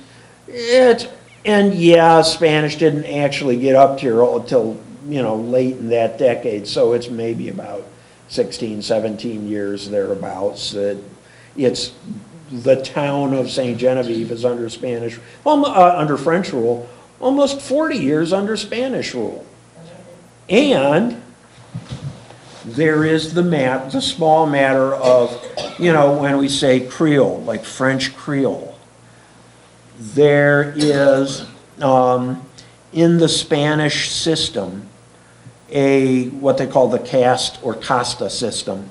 Spanish didn't actually get up here until late in that decade, so it's maybe about 16, 17 years thereabouts. It's the town of St. Genevieve is under under French rule, almost 40 years under Spanish rule. And there is the small matter of, when we say Creole, like French Creole, there is, in the Spanish system, what they call the caste or casta system.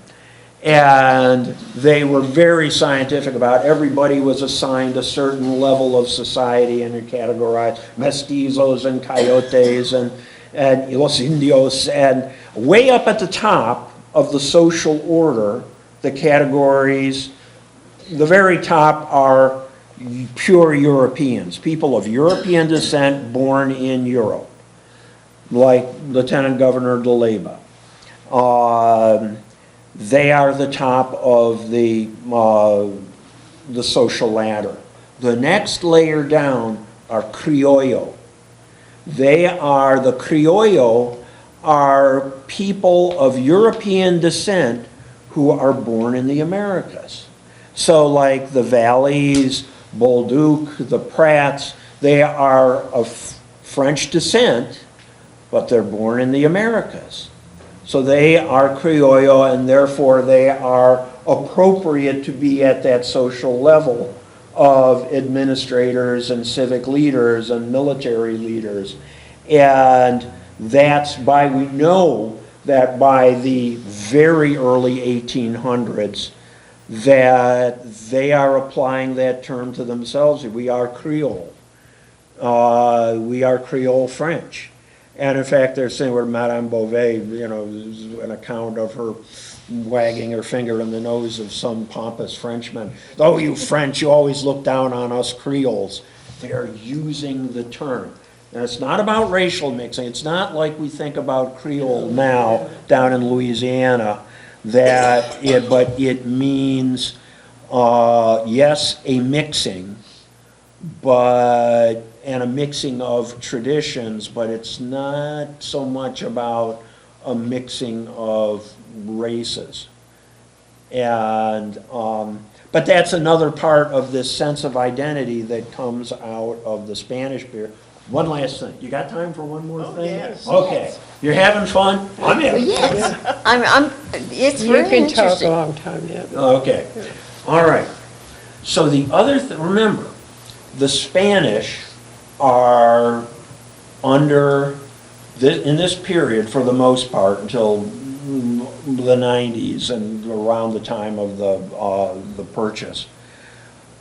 And they were very scientific about it. Everybody was assigned a certain level of society, and they're categorized mestizos and coyotes and los indios. And way up at the top of the social order, the categories, the very top are pure Europeans, people of European descent born in Europe, like Lieutenant Governor de Leyva. They are the top of the social ladder. The next layer down are Criollo. The Criollo are people of European descent who are born in the Americas. So like the Valleys, Bolduc, the Pratts, they are of French descent, but they're born in the Americas. So they are Criollo, and therefore they are appropriate to be at that social level of administrators and civic leaders and military leaders. And we know that by the very early 1800s, that they are applying that term to themselves. We are Creole. We are Creole French. And in fact, they're saying where Madame Beauvais, an account of her wagging her finger in the nose of some pompous Frenchman. Oh, you French, you always look down on us Creoles. They're using the term. And it's not about racial mixing. It's not like we think about Creole now down in Louisiana. but it means, yes, a mixing, and a mixing of traditions, but it's not so much about a mixing of races. And, but that's another part of this sense of identity that comes out of the Spanish period. One last thing. You got time for one more thing? yes. Okay. You're having fun? I'm in. Yes, it's You very can talk a interesting. long time, yeah. Okay. All right. So the other, remember, the Spanish are under, in this period, for the most part, until the 90s and around the time of the purchase,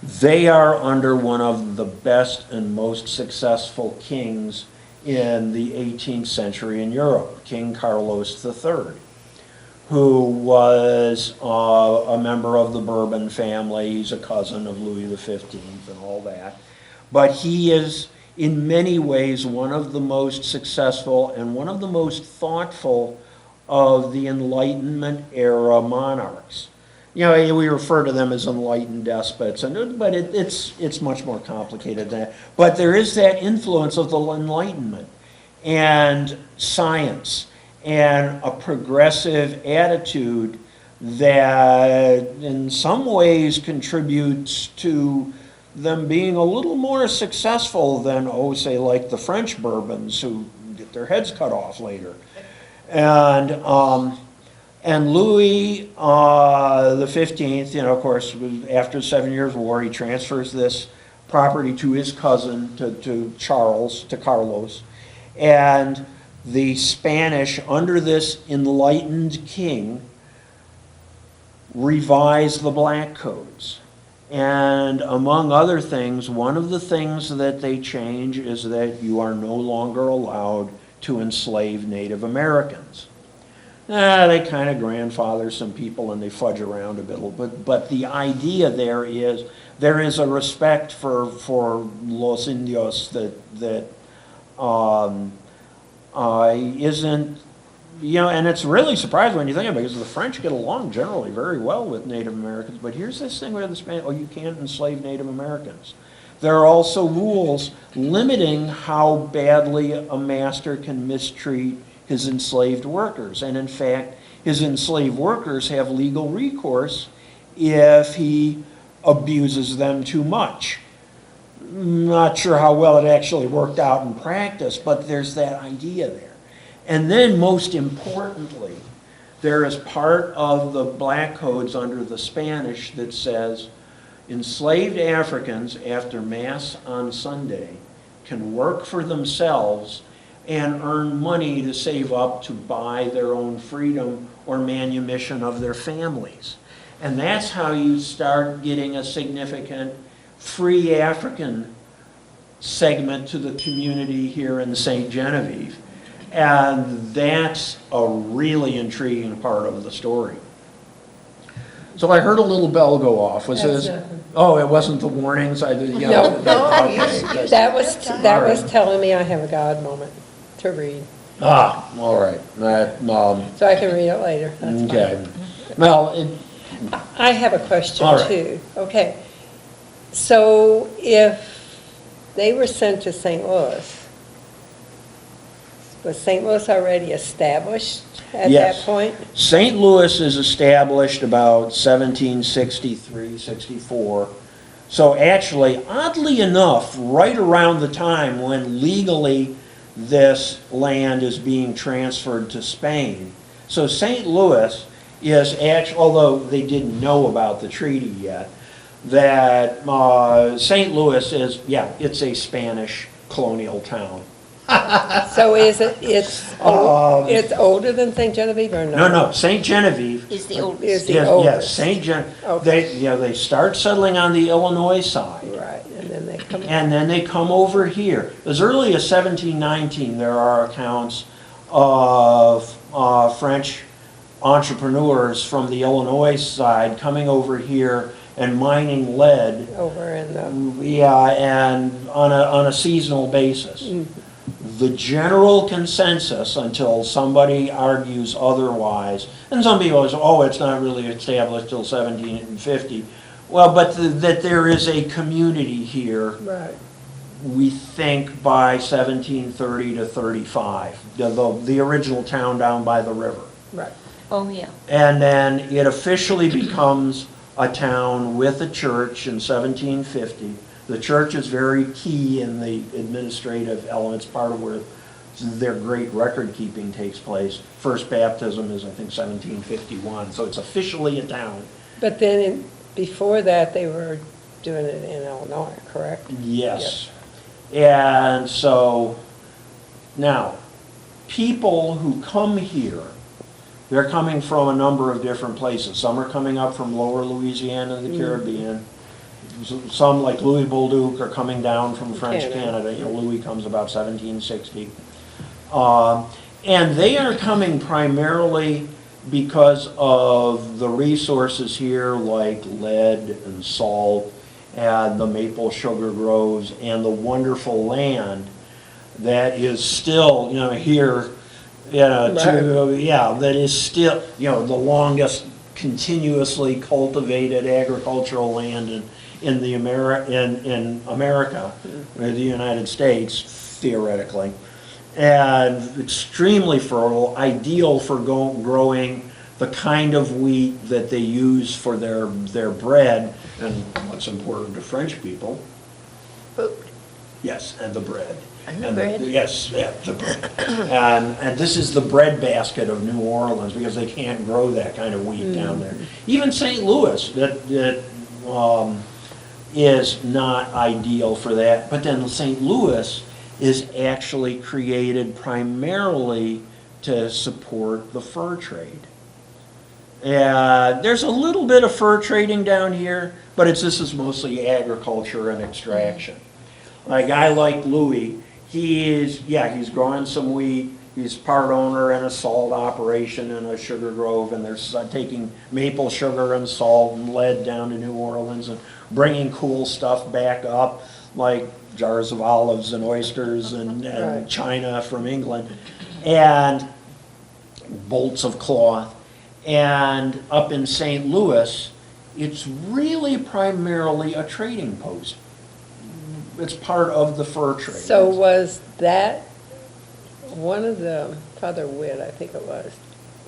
they are under one of the best and most successful kings in the 18th century in Europe, King Carlos III, who was a member of the Bourbon family. He's a cousin of Louis XV and all that. But he is, in many ways, one of the most successful and one of the most thoughtful of the Enlightenment era monarchs. You know, we refer to them as enlightened despots, but it's much more complicated than that. But there is that influence of the Enlightenment and science and a progressive attitude that in some ways contributes to them being a little more successful than, say, like the French Bourbons who get their heads cut off later. And Louis the 15th, you know, of course, after the 7 Years' War, he transfers this property to his cousin, to Carlos. And the Spanish, under this enlightened king, revised the black codes. And among other things, one of the things that they change is that you are no longer allowed to enslave Native Americans. They kind of grandfather some people and they fudge around a bit, but the idea there is a respect for Los Indios that isn't, you know, and it's really surprising when you think about it, because the French get along generally very well with Native Americans, but here's this thing where the Spanish, you can't enslave Native Americans. There are also rules limiting how badly a master can mistreat his enslaved workers. And in fact, his enslaved workers have legal recourse if he abuses them too much. Not sure how well it actually worked out in practice, but there's that idea there. And then most importantly, there is part of the black codes under the Spanish that says enslaved Africans after Mass on Sunday can work for themselves and earn money to save up to buy their own freedom or manumission of their families. And that's how you start getting a significant free African segment to the community here in St. Genevieve. And that's a really intriguing part of the story. So I heard a little bell go off. Was this? Oh, it wasn't the warnings? No. Okay. That was telling me I have a God moment to read, All right. so I can read it later. That's fine. Okay. Well, I have a question All right. too. Okay. So if they were sent to St. Louis, was St. Louis already established at Yes. that point? St. Louis is established about 1763, 64. So actually, oddly enough, right around the time when legally this land is being transferred to Spain. So St. Louis is actually, although they didn't know about the treaty yet, that St. Louis is, it's a Spanish colonial town. So it's older than St. Genevieve or no? No, St. Genevieve Is the oldest. Is the yes, oldest. St. John. Okay. They start settling on the Illinois side, Right, and then they come. and then they come over here. As early as 1719, there are accounts of French entrepreneurs from the Illinois side coming over here and mining lead. Over in the, And on a seasonal basis. the general consensus, until somebody argues otherwise, and some people say, oh, it's not really established till 1750. Well, but that there is a community here, Right. we think by 1730 to 35, the original town down by the river. Right. Oh, yeah. And then it officially becomes a town with a church in 1750. The church is very key in the administrative elements, part of where their great record keeping takes place. First baptism is, I think, 1751, so it's officially a town. But then, before that, they were doing it in Illinois, correct? Yes. And so, now, people who come here, they're coming from a number of different places. Some are coming up from lower Louisiana and the Caribbean. Some, like Louis Bolduc, are coming down from French Canada. You know, Louis comes about 1760. And they are coming primarily because of the resources here, like lead and salt, and the maple sugar groves, and the wonderful land that is still, you know, here, that is still, you know, the longest continuously cultivated agricultural land in America, the United States, theoretically, and extremely fertile, ideal for growing the kind of wheat that they use for their bread, and what's important to French people. Food. Yes, and the bread. And the bread. Yes, yeah, the bread. And this is the bread basket of New Orleans, because they can't grow that kind of wheat down there. Even St. Louis, that is not ideal for that. But then St. Louis is actually created primarily to support the fur trade. There's a little bit of fur trading down here, but this is mostly agriculture and extraction. A guy like Louis, he's growing some wheat. He's part owner in a salt operation in a sugar grove, and they're taking maple sugar and salt and lead down to New Orleans and bringing cool stuff back up, like jars of olives and oysters and Right. china from England, and bolts of cloth. And up in St. Louis, it's really primarily a trading post. It's part of the fur trade. So was that, one of the, Father Witt, I think it was,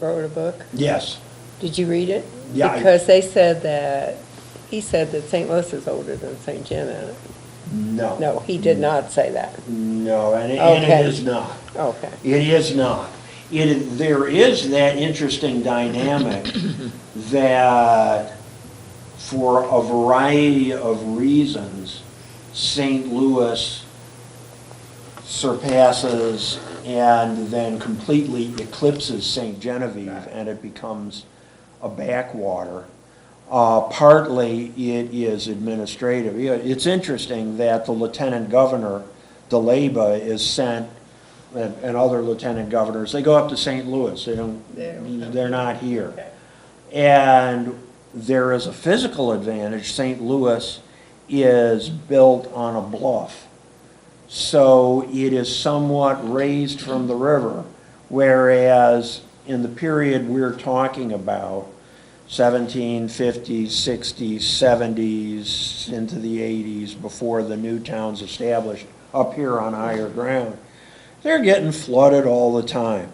wrote a book? Yes. Did you read it? Yeah, I- Because they said that, he said that St. Louis is older than St. John. No. No, he did not say that. No, and it Okay. is not. Okay. It is not. There is that interesting dynamic that for a variety of reasons, St. Louis surpasses and then completely eclipses St. Genevieve, and it becomes a backwater. Partly it is administrative. It's interesting that the lieutenant governor, DeLeyba, is sent, and other lieutenant governors, they go up to St. Louis. They're not here. Okay. And there is a physical advantage. St. Louis is built on a bluff. So it is somewhat raised from the river, whereas in the period we're talking about, 1750s, 60s, 70s, into the 80s, before the new town's established up here on higher ground, they're getting flooded all the time.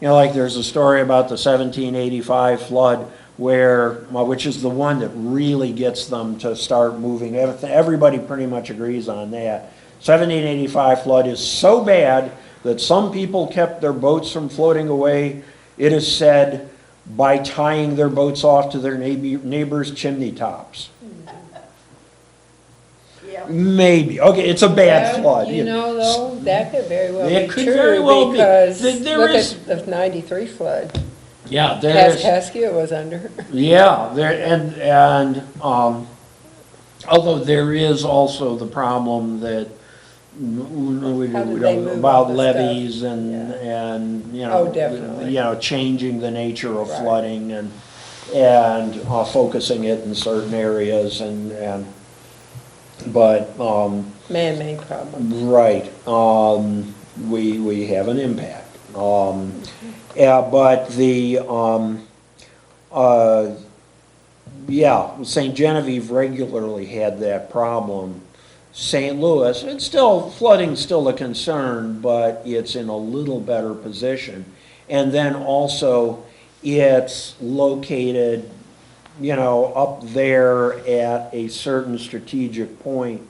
You know, like there's a story about the 1785 flood which is the one that really gets them to start moving. Everybody pretty much agrees on that. 1785 flood is so bad that some people kept their boats from floating away, it is said, by tying their boats off to their neighbors' chimney tops. Maybe. Okay, it's a bad flood. You know, though, that could very well It be could true, very well be. because There look is- at the 93 flood. Yeah, there is. Kaskaskia was under. Yeah, although there is also the problem that we How did don't they know move about all the levees stuff? and you know. Oh, definitely. You know, changing the nature of Right. flooding and focusing it in certain areas but Man-made problem. right. we have an impact. Yeah, but yeah, St. Genevieve regularly had that problem. St. Louis, it's still, flooding's still a concern, but it's in a little better position. And then also, it's located, you know, up there at a certain strategic point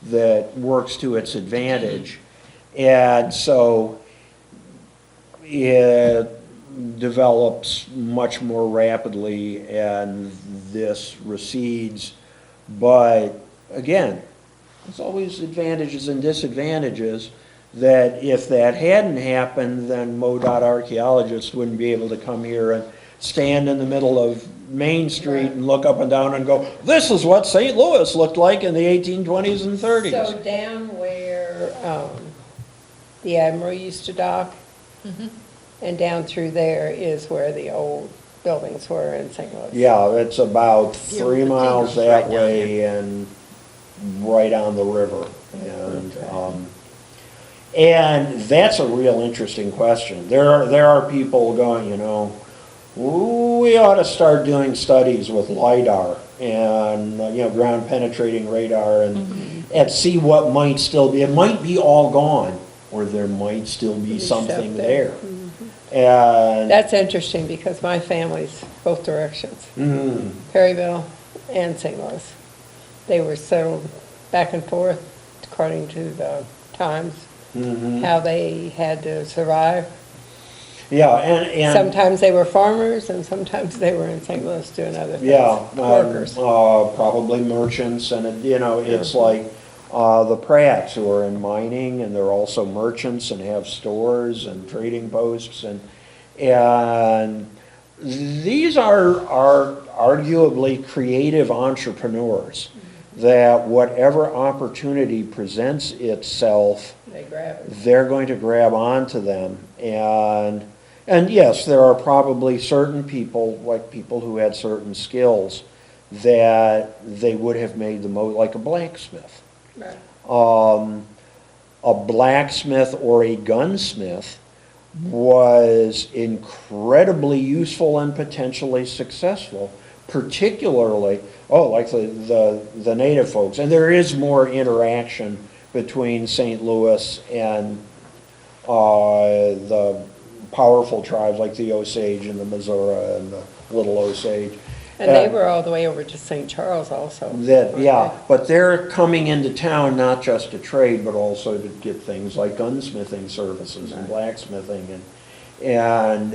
that works to its advantage. And so it develops much more rapidly and this recedes. But again, there's always advantages and disadvantages, that if that hadn't happened, then MoDOT archaeologists wouldn't be able to come here and stand in the middle of Main Street and look up and down and go, this is what St. Louis looked like in the 1820s and 30s. So down where the Admiral used to dock, and down through there is where the old buildings were in St. Louis. Yeah, it's about Yeah, 3 the miles Tigers that right down way and right on the river. And that's a real interesting question. There are people going, you know, we ought to start doing studies with LiDAR and, you know, ground penetrating radar and see what might still be. It might be all gone, or there might still be something there. And That's interesting because my family's both directions, Perryville and St. Louis. They were settled back and forth according to the times, how they had to survive. yeah, and Sometimes they were farmers and sometimes they were in St. Louis doing other things. yeah, Workers. probably merchants, and it, you know, it's like the Pratts who are in mining, and they're also merchants and have stores and trading posts, and these are arguably creative entrepreneurs that whatever opportunity presents itself, They grab it. they're going to grab onto them. And yes, there are probably certain people, like people who had certain skills, that they would have made the most, like a blacksmith. Right. A blacksmith or a gunsmith was incredibly useful and potentially successful, particularly, like the native folks. And there is more interaction between St. Louis and the powerful tribes like the Osage and the Missouri and the Little Osage. And they were all the way over to St. Charles also. Yeah, but they're coming into town not just to trade, but also to get things like gunsmithing services and blacksmithing and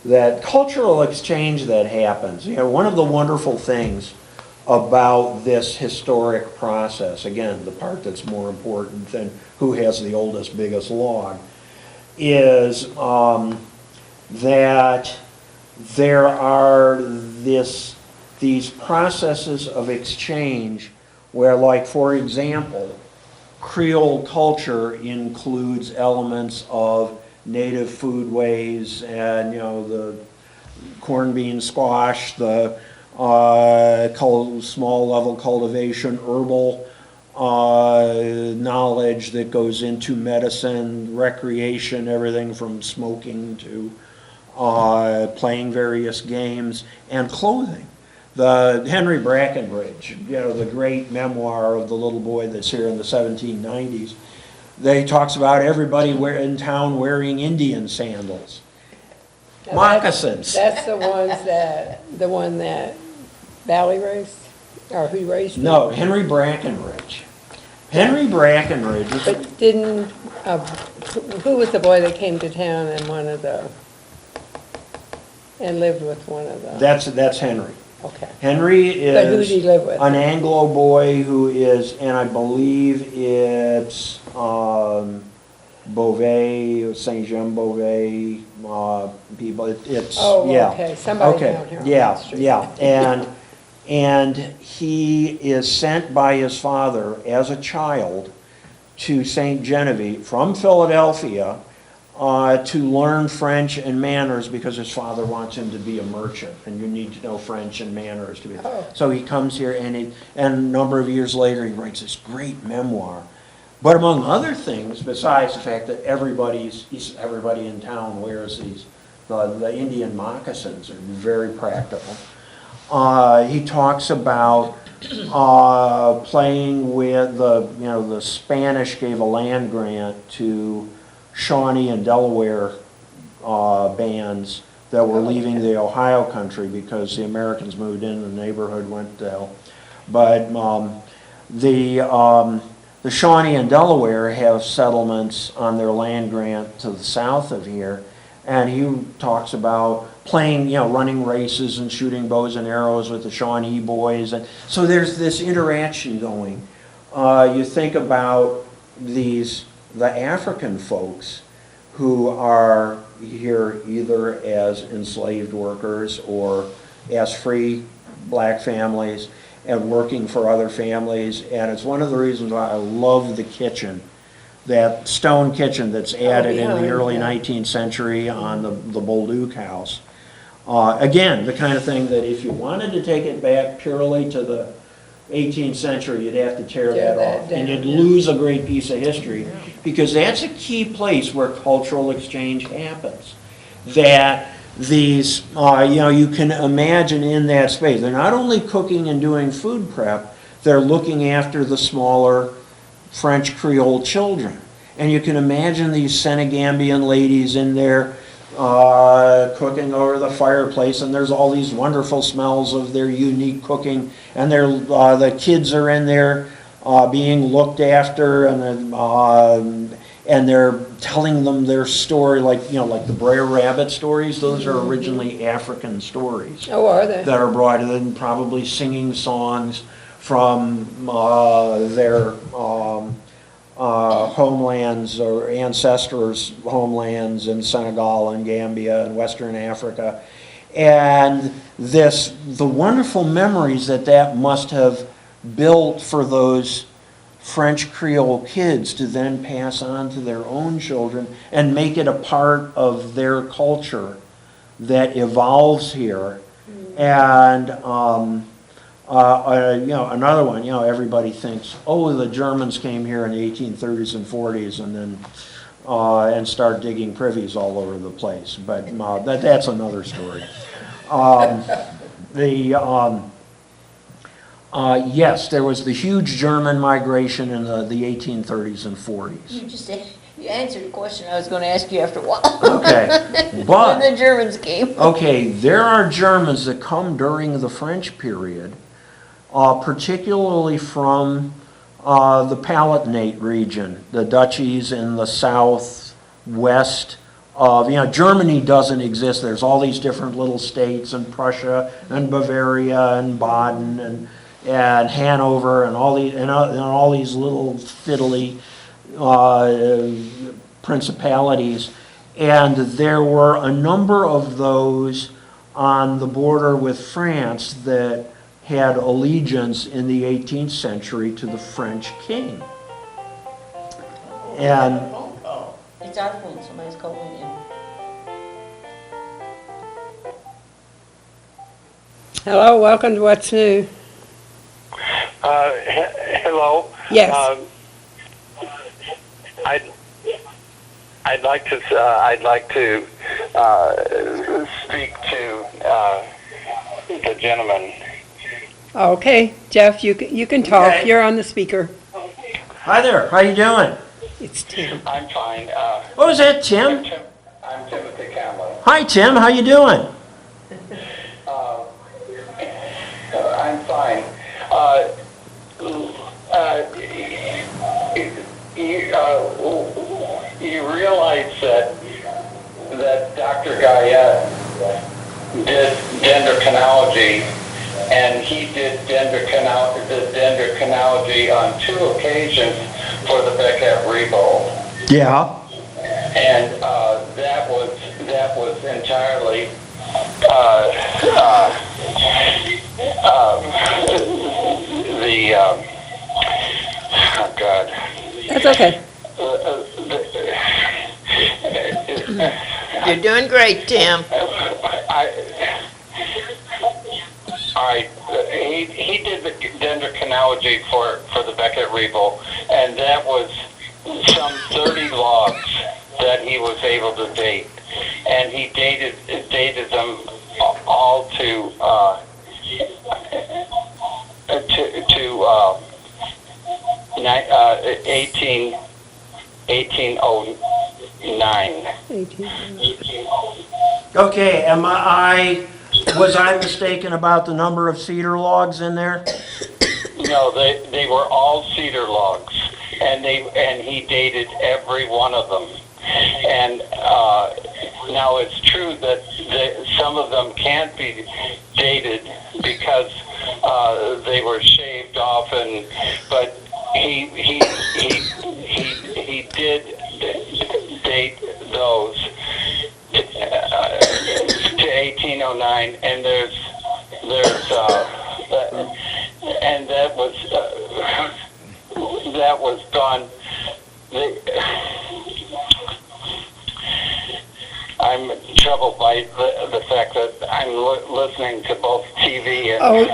that cultural exchange that happens. You know, one of the wonderful things about this historic process, again, the part that's more important than who has the oldest, biggest log, is that there are these processes of exchange where, like, for example, Creole culture includes elements of native foodways and, you know, the corn bean squash, the small level cultivation, herbal knowledge that goes into medicine, recreation, everything from smoking to playing various games, and clothing. The Henry Brackenridge, you know, the great memoir of the little boy that's here in the 1790s, they talks about everybody in town wearing Indian sandals, moccasins. That's the one that Valley raised, or who raised it? No, Henry Brackenridge. Henry Brackenridge. But didn't, who was the boy that came to town and lived with one of the? That's Henry. Okay. Henry But who did is he live with? an Anglo boy who is, and I believe it's Beauvais, Saint Jean Beauvais people. It's Oh, yeah. okay, somebody Okay, down here on yeah, the street. yeah, and he is sent by his father as a child to St. Genevieve from Philadelphia to learn French and manners because his father wants him to be a merchant, and you need to know French and manners to be. Oh. So he comes here, and a number of years later, he writes this great memoir But among other things, besides the fact that everybody in town wears the Indian moccasins, are very practical. He talks about playing with the Spanish gave a land grant to Shawnee and Delaware bands that were leaving the Ohio country because the Americans moved in and the neighborhood went to hell. But the Shawnee and Delaware have settlements on their land grant to the south of here, and he talks about playing, running races and shooting bows and arrows with the Shawnee boys, and so there's this interaction going. You think about the African folks who are here either as enslaved workers or as free black families and working for other families, and it's one of the reasons why I love the kitchen, that stone kitchen that's added in the early 19th century on the Bolduc house. Again, the kind of thing that if you wanted to take it back purely to the 18th century, you'd have to tear that off, and you'd lose a great piece of history, because that's a key place where cultural exchange happens. That these, you can imagine in that space, they're not only cooking and doing food prep, they're looking after the smaller French Creole children. And you can imagine these Senegambian ladies in there cooking over the fireplace, and there's all these wonderful smells of their unique cooking, and the kids are in there being looked after, and they're telling them their story, like the Brer Rabbit stories. Those are originally African stories. Oh, are they? That are brought in, probably singing songs from their homelands or ancestors' homelands in Senegal and Gambia and Western Africa. And the wonderful memories that must have built for those French Creole kids to then pass on to their own children and make it a part of their culture that evolves here. And another one, everybody thinks, the Germans came here in the 1830s and 40s and then and start digging privies all over the place. But that's another story. Yes, there was the huge German migration in the 1830s and 40s. You answered a question I was going to ask you after a while. Okay, but when the Germans came. Okay, there are Germans that come during the French period, particularly from the Palatinate region, the duchies in the southwest of, Germany doesn't exist. There's all these different little states, and Prussia and Bavaria and Baden and Hanover and all these little fiddly principalities, and there were a number of those on the border with France that had allegiance in the 18th century to the French king. And It's our phone, somebody's calling in. Hello, welcome to What's New. Hello. Yes. I'd like to speak to the gentleman. Okay, Jeff, you can talk. Okay. You're on the speaker. hi there, how you doing? It's Tim. I'm fine. What was that, Tim? I'm Timothy Cameron. Hi, Tim, how you doing? I'm fine. You realize that Dr. Guyette did dendrochronology, and he did dendrochronology on 2 occasions for the Beckett-Rebold. Yeah. And that was entirely oh God. That's okay. You're doing great, Tim. He did the dendrochronology for the Beckett-Rebold, and that was some 30 logs that he was able to date, and he dated them all to 1809. 18. Okay, was I mistaken about the number of cedar logs in there? No, they were all cedar logs, and he dated every one of them. And now it's true that some of them can't be dated because they were shaved off, but he did date those to 1809, and there's and that was done. I'm troubled by the fact that I'm listening to both TV and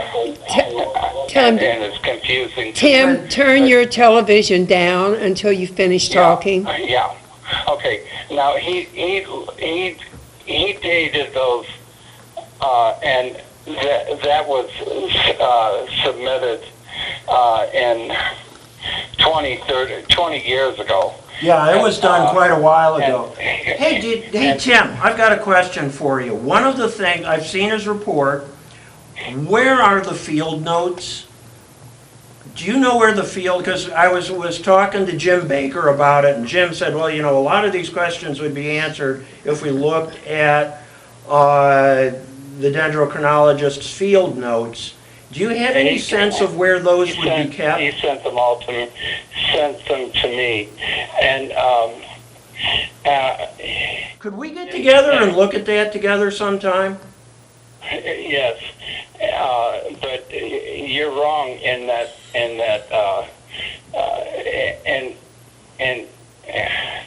Tim, and it's confusing. Tim, turn your television down until you finish talking. Yeah. Okay. Now he dated those, and that was submitted in 20 years ago. Yeah, it was done quite a while ago. Hey, Tim, I've got a question for you. One of the things, I've seen his report, where are the field notes? Do you know where the field, because I was talking to Jim Baker about it, and Jim said, well, a lot of these questions would be answered if we looked at the dendrochronologist's field notes. Do you have any sense of where those would be kept? He sent them all to me, and could we get together and look at that together sometime? yes, but you're wrong in that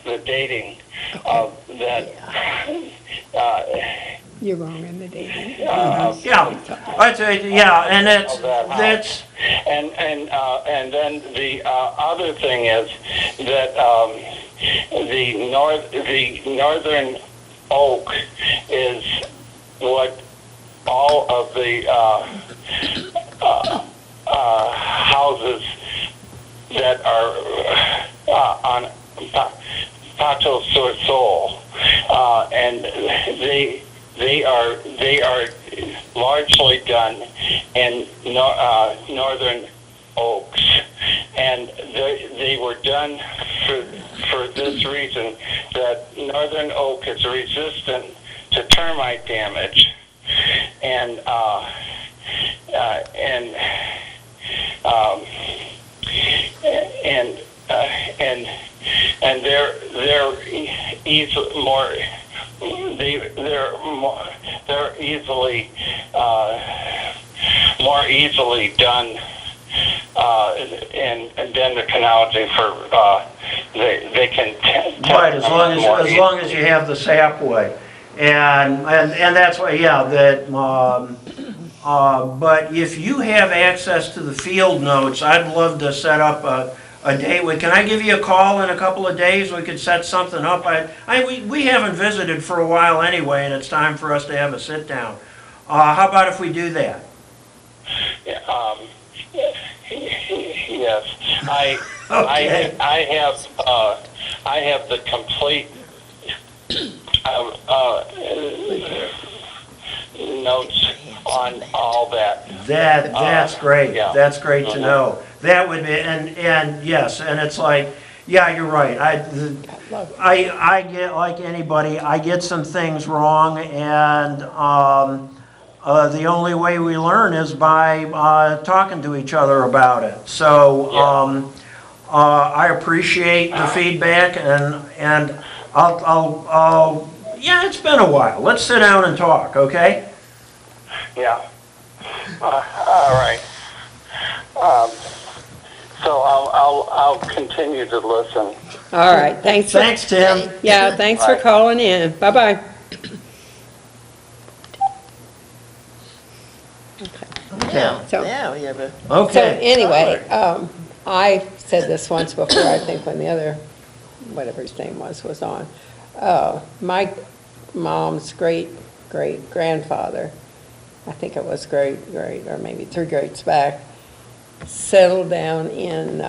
the dating of that. You're wrong in the dating. Yeah, I'd say, yeah, and that's and then the other thing is that the northern oak is what all of the houses that are on Pato sur Sol, and they are largely done in northern oaks, and they were done for this reason, that northern oak is resistant to termite damage, and they're easily more easily done in dendrochronology for they can right, as long as you have the sapwood, and that's why, yeah, that. But if you have access to the field notes, I'd love to set up a date. Can I give you a call in a couple of days? We could set something up. We haven't visited for a while anyway, and it's time for us to have a sit down. How about if we do that? Yes, Okay. I have the complete notes on all that. That's great. Yeah. That's great to know. That would be, and yes, and it's like, yeah, you're right. I get, like anybody, I get some things wrong, and the only way we learn is by talking to each other about it. So I appreciate the feedback, and I'll yeah, it's been a while. Let's sit down and talk, okay? Yeah. All right. So I'll continue to listen. All right, thanks. Thanks, Tim. Yeah, thanks for calling in. Bye-bye. Now, So- now we have a, So Okay. anyway, I said this once before, I think, when the other whatever his name was on. My mom's great-great-grandfather, I think it was great-great, or maybe 3 greats back, settled down in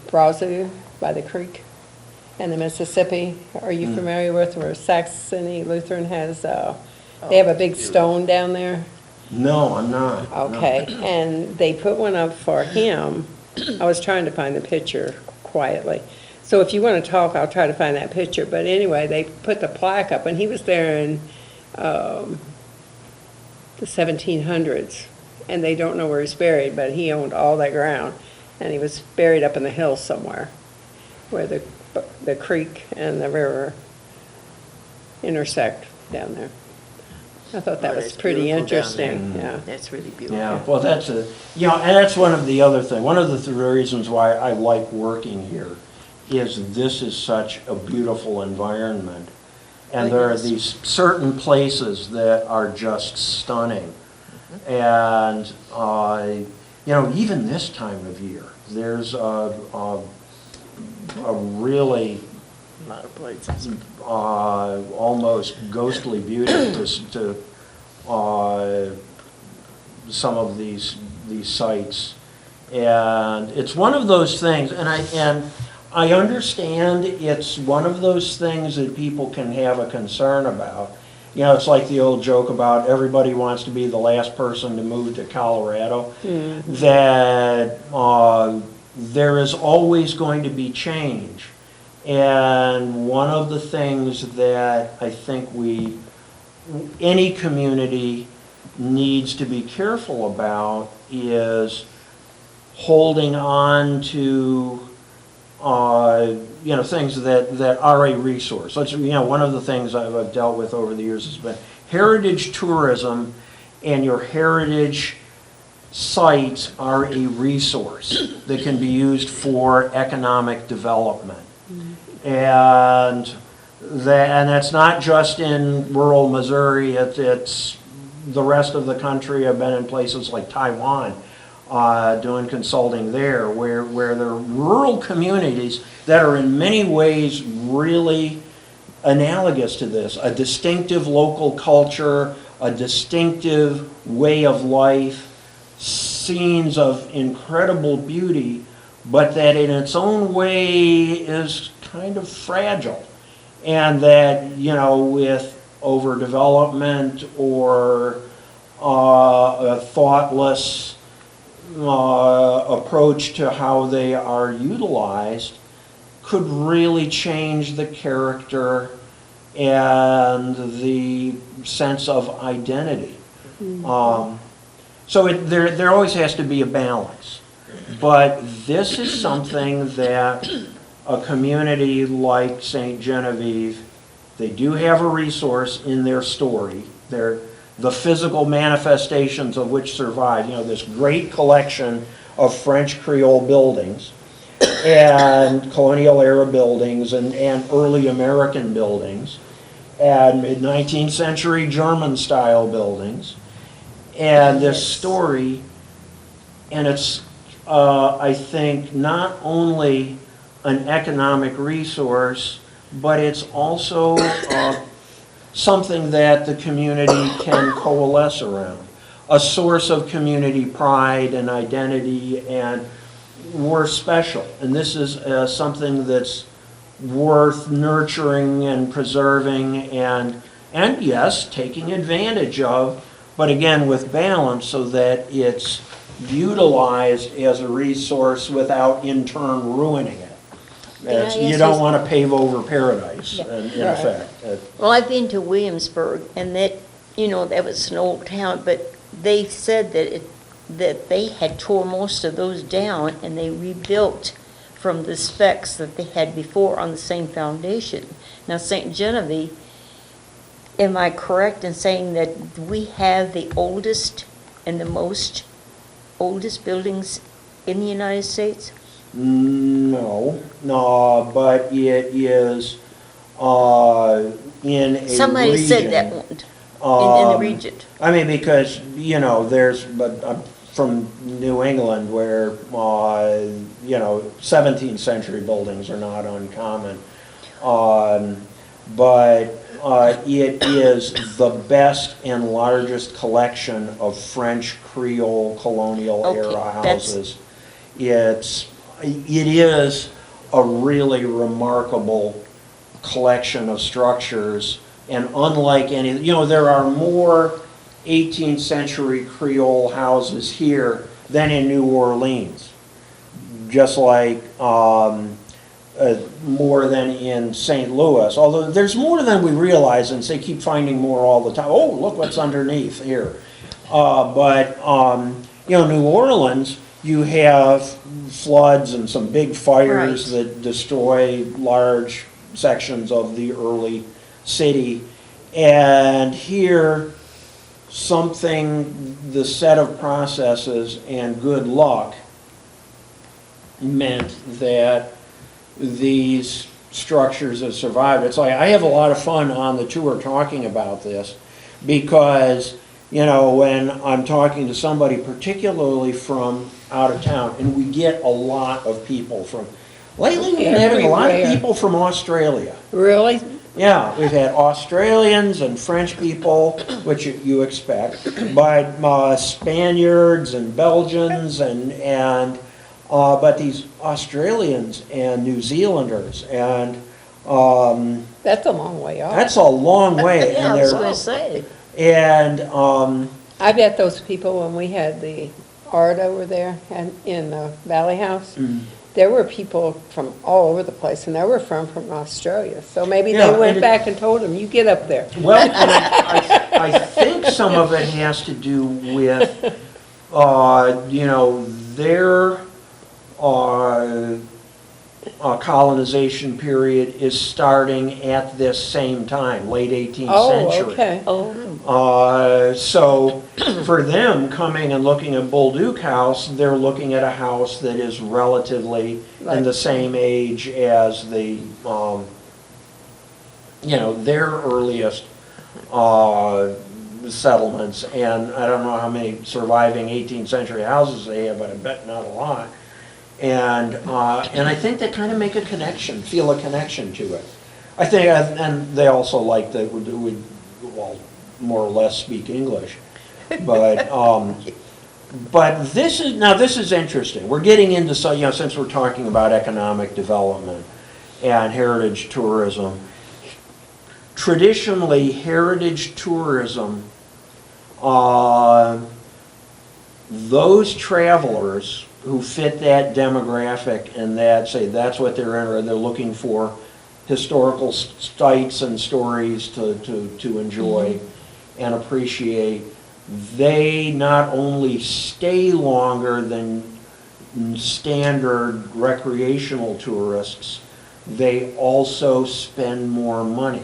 Brazos by the creek and the Mississippi. Are you familiar with where Saxony Lutheran has, they have a big stone down there? No, I'm not. no. Okay, and they put one up for him. I was trying to find the picture quietly. So if you want to talk, I'll try to find that picture. But anyway, they put the plaque up, and he was there in the 1700s, and they don't know where he's buried, but he owned all that ground, and he was buried up in the hills somewhere, where the creek and the river intersect down there. I thought that Well, was it's pretty beautiful down interesting, there. yeah. That's really beautiful. Yeah, well, that's and that's one of the other things. One of the reasons why I like working here is this is such a beautiful environment. And there are Yes. these certain places that are just stunning. And, even this time of year, there's a really A lot of places. almost ghostly beauty to some of these sites. And it's one of those things, and I understand it's one of those things that people can have a concern about. It's like the old joke about everybody wants to be the last person to move to Colorado. That there is always going to be change. And one of the things that I think any community needs to be careful about is holding on to things that are a resource. One of the things I've dealt with over the years has been heritage tourism, and your heritage sites are a resource that can be used for economic development. And that's not just in rural Missouri, it's the rest of the country. I've been in places like Taiwan, doing consulting there, where there are rural communities that are in many ways really analogous to this. A distinctive local culture, a distinctive way of life, scenes of incredible beauty, but that in its own way is kind of fragile. And that, with overdevelopment or a thoughtless approach to how they are utilized, could really change the character and the sense of identity. So there always has to be a balance. But this is something that a community like St. Genevieve, they do have a resource in their story. The physical manifestations of which survive. This great collection of French Creole buildings and colonial era buildings and early American buildings and mid-19th century German style buildings. And this story, and it's, I think, not only an economic resource, but it's also something that the community can coalesce around. A source of community pride and identity, and we're special. And this is something that's worth nurturing and preserving and yes, taking advantage of, but again with balance so that it's utilized as a resource without in turn ruining it. You don't want to pave over paradise, in effect. Well, I've been to Williamsburg, and that was an old town, but they said that they had tore most of those down, and they rebuilt from the specs that they had before on the same foundation. Now, St. Genevieve, am I correct in saying that we have the oldest and the oldest buildings in the United States? No, but it is in a Somebody region. said that one, in the region. I mean, because, but I'm from New England where, 17th century buildings are not uncommon. But it is the best and largest collection of French Creole colonial Okay, era that's- houses. It is a really remarkable collection of structures, and unlike any, there are more 18th century Creole houses here than in New Orleans. Just like more than in St. Louis, although there's more than we realize, and they keep finding more all the time. Oh, look what's underneath here. But New Orleans, you have floods and some big fires Right. that destroy large sections of the early city. And here, the set of processes and good luck meant that these structures have survived. It's like, I have a lot of fun on the tour talking about this because, when I'm talking to somebody, particularly from out of town, and we get a lot of people lately we've been having a lot of Everywhere. people from Australia. Really? Yeah, we've had Australians and French people, which you expect, but Spaniards and Belgians but these Australians and New Zealanders and That's a long way off. that's a long way. Yeah, and I was they're- gonna say. And I met those people when we had the art over there and in the Valley House. There were people from all over the place, and they were from Australia. So maybe Yeah, they went and back and told them, you get up there. well, and I think some of it has to do with their colonization period is starting at this same time, late 18th century. Oh, okay. So for them coming and looking at Bolduc House, they're looking at a house that is relatively in the same age as their earliest settlements. And I don't know how many surviving 18th century houses they have, but I bet not a lot. And I think they kind of make a connection, feel a connection to it. I think, and they also like that would more or less speak English. But this is interesting. We're getting into since we're talking about economic development and heritage tourism. Traditionally, heritage tourism, those travelers who fit that demographic and that's what they're interested, they're looking for historical sites and stories to enjoy and appreciate. They not only stay longer than standard recreational tourists, they also spend more money.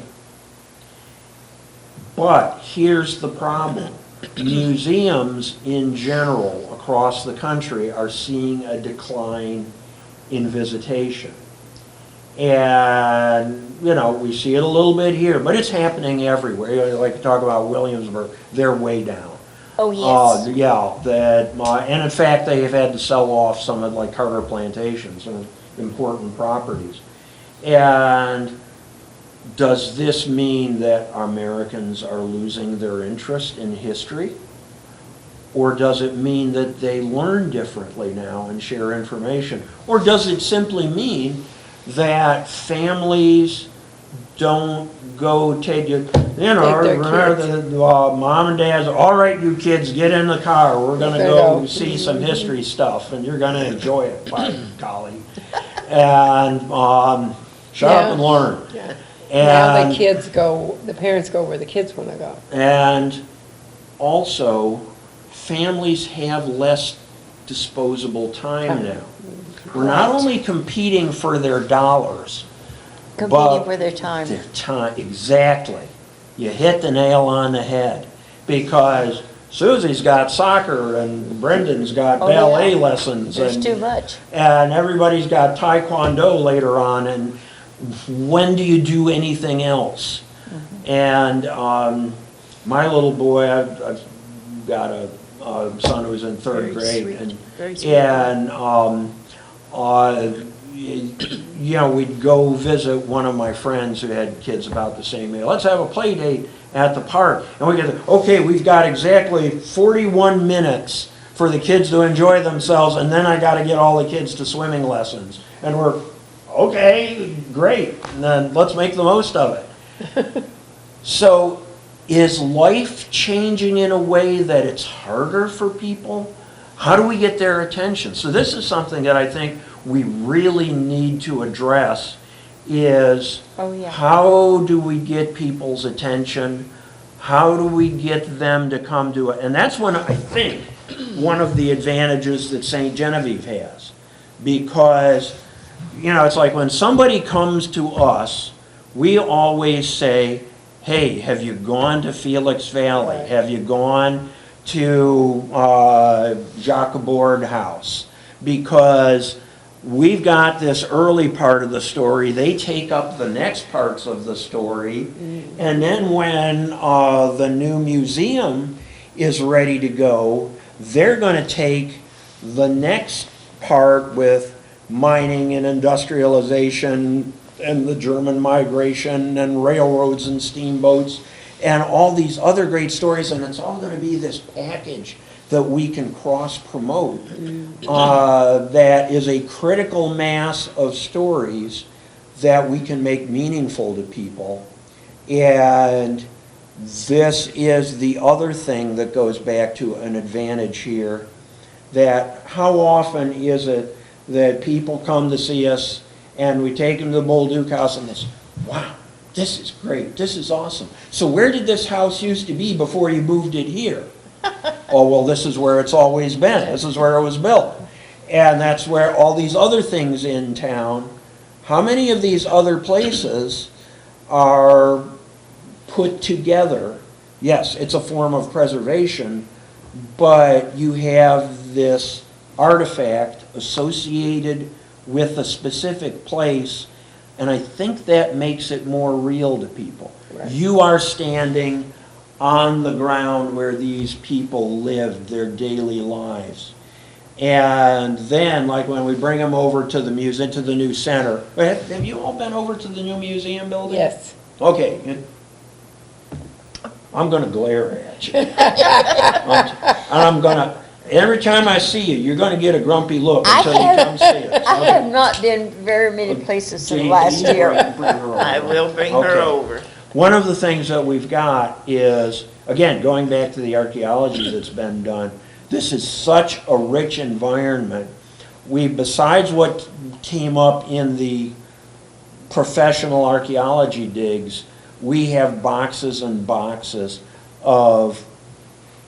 But here's the problem. Museums in general across the country are seeing a decline in visitation. And, we see it a little bit here, but it's happening everywhere. Like to talk about Williamsburg, they're way down. Oh, yes. And in fact, they have had to sell off some of like Carter Plantation, some important properties. And does this mean that Americans are losing their interest in history? Or does it mean that they learn differently now and share information? Or does it simply mean that families don't go take you, mom and dad's, all right, you kids, get in the car, we're gonna go see some history stuff, and you're gonna enjoy it, by golly. And shut up and learn. Yeah. Now And, the parents go where the kids want to go. and also, families have less disposable time now. We're not only competing for their dollars, Competing for their time. their time, exactly. You hit the nail on the head. Because Susie's got soccer and Brendan's got Oh, ballet yeah. lessons. There's too much. And everybody's got taekwondo later on. And when do you do anything else? And my little boy, I've got a son who's in third Very grade. sweet, very sweet. And we'd go visit one of my friends who had kids about the same age. Let's have a play date at the park. And we get, okay, we've got exactly 41 minutes for the kids to enjoy themselves, and then I got to get all the kids to swimming lessons. And we're, okay, great, and then let's make the most of it. So is life changing in a way that it's harder for people? How do we get their attention? So this is something that I think we really need to address is Oh, yeah. how do we get people's attention? How do we get them to come to it? And that's one, I think, one of the advantages that St. Genevieve has. Because, it's like when somebody comes to us, we always say, hey, have you gone to Felix Valley? Right. Have you gone to Jacques Board House? Because we've got this early part of the story, they take up the next parts of the story, and then when the new museum is ready to go, they're going to take the next part with mining and industrialization and the German migration and railroads and steamboats and all these other great stories, and it's all going to be this package that we can cross-promote that is a critical mass of stories that we can make meaningful to people. And this is the other thing that goes back to an advantage here, that how often is it that people come to see us and we take them to the Bolduc House and they say, wow, this is great, this is awesome. So where did this house used to be before you moved it here? Oh, well, this is where it's always been. This is where it was built. And that's where all these other things in town, how many of these other places are put together? Yes, it's a form of preservation, but you have this artifact associated with a specific place, and I think that makes it more real to people. Right. You are standing on the ground where these people lived their daily lives. And then, like when we bring them over to the museum, to the new center, have you all been over to the new museum building? Yes. Okay. I'm going to glare at you. And I'm going to, every time I see you, you're going to get a grumpy look until you come see us. I have not been very many places in the Jane, last you year. bring her over. I will bring her Okay. over. One of the things that we've got is, again, going back to the archaeology that's been done, this is such a rich environment. We, besides what came up in the professional archaeology digs, we have boxes and boxes of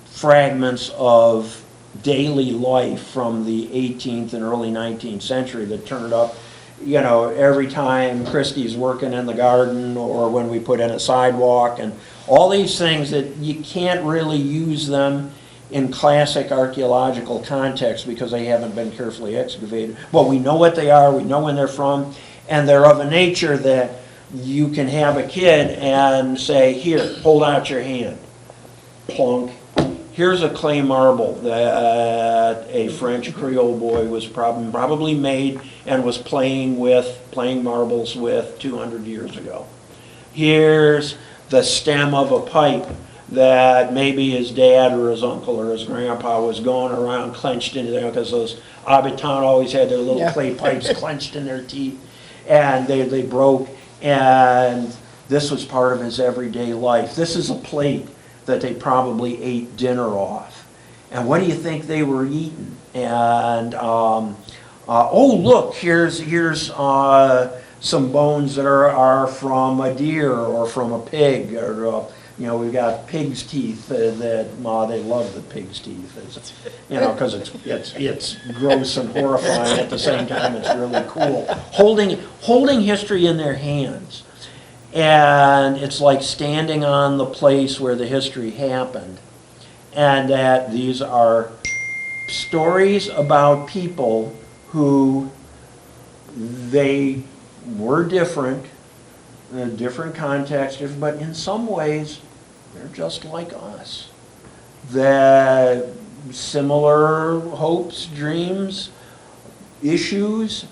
fragments of daily life from the 18th and early 19th century that turned up, every time Christie's working in the garden or when we put in a sidewalk, and all these things that you can't really use them in classic archaeological context because they haven't been carefully excavated. But we know what they are, we know when they're from, and they're of a nature that you can have a kid and say, here, hold out your hand. Plunk. Here's a clay marble that a French Creole boy was probably made and was playing marbles with 200 years ago. Here's the stem of a pipe that maybe his dad or his uncle or his grandpa was going around clenched into there, because those habitants always had their little clay pipes clenched in their teeth, and they broke, and this was part of his everyday life. This is a plate that they probably ate dinner off. And what do you think they were eating? And, oh, look, here's some bones that are from a deer or from a pig, or, we've got pig's teeth that they love the pig's teeth. Because it's gross and horrifying at the same time. It's really cool. Holding history in their hands. And it's like standing on the place where the history happened. And that these are stories about people who they were different, in a different context, but in some ways, they're just like us. That similar hopes, dreams, issues,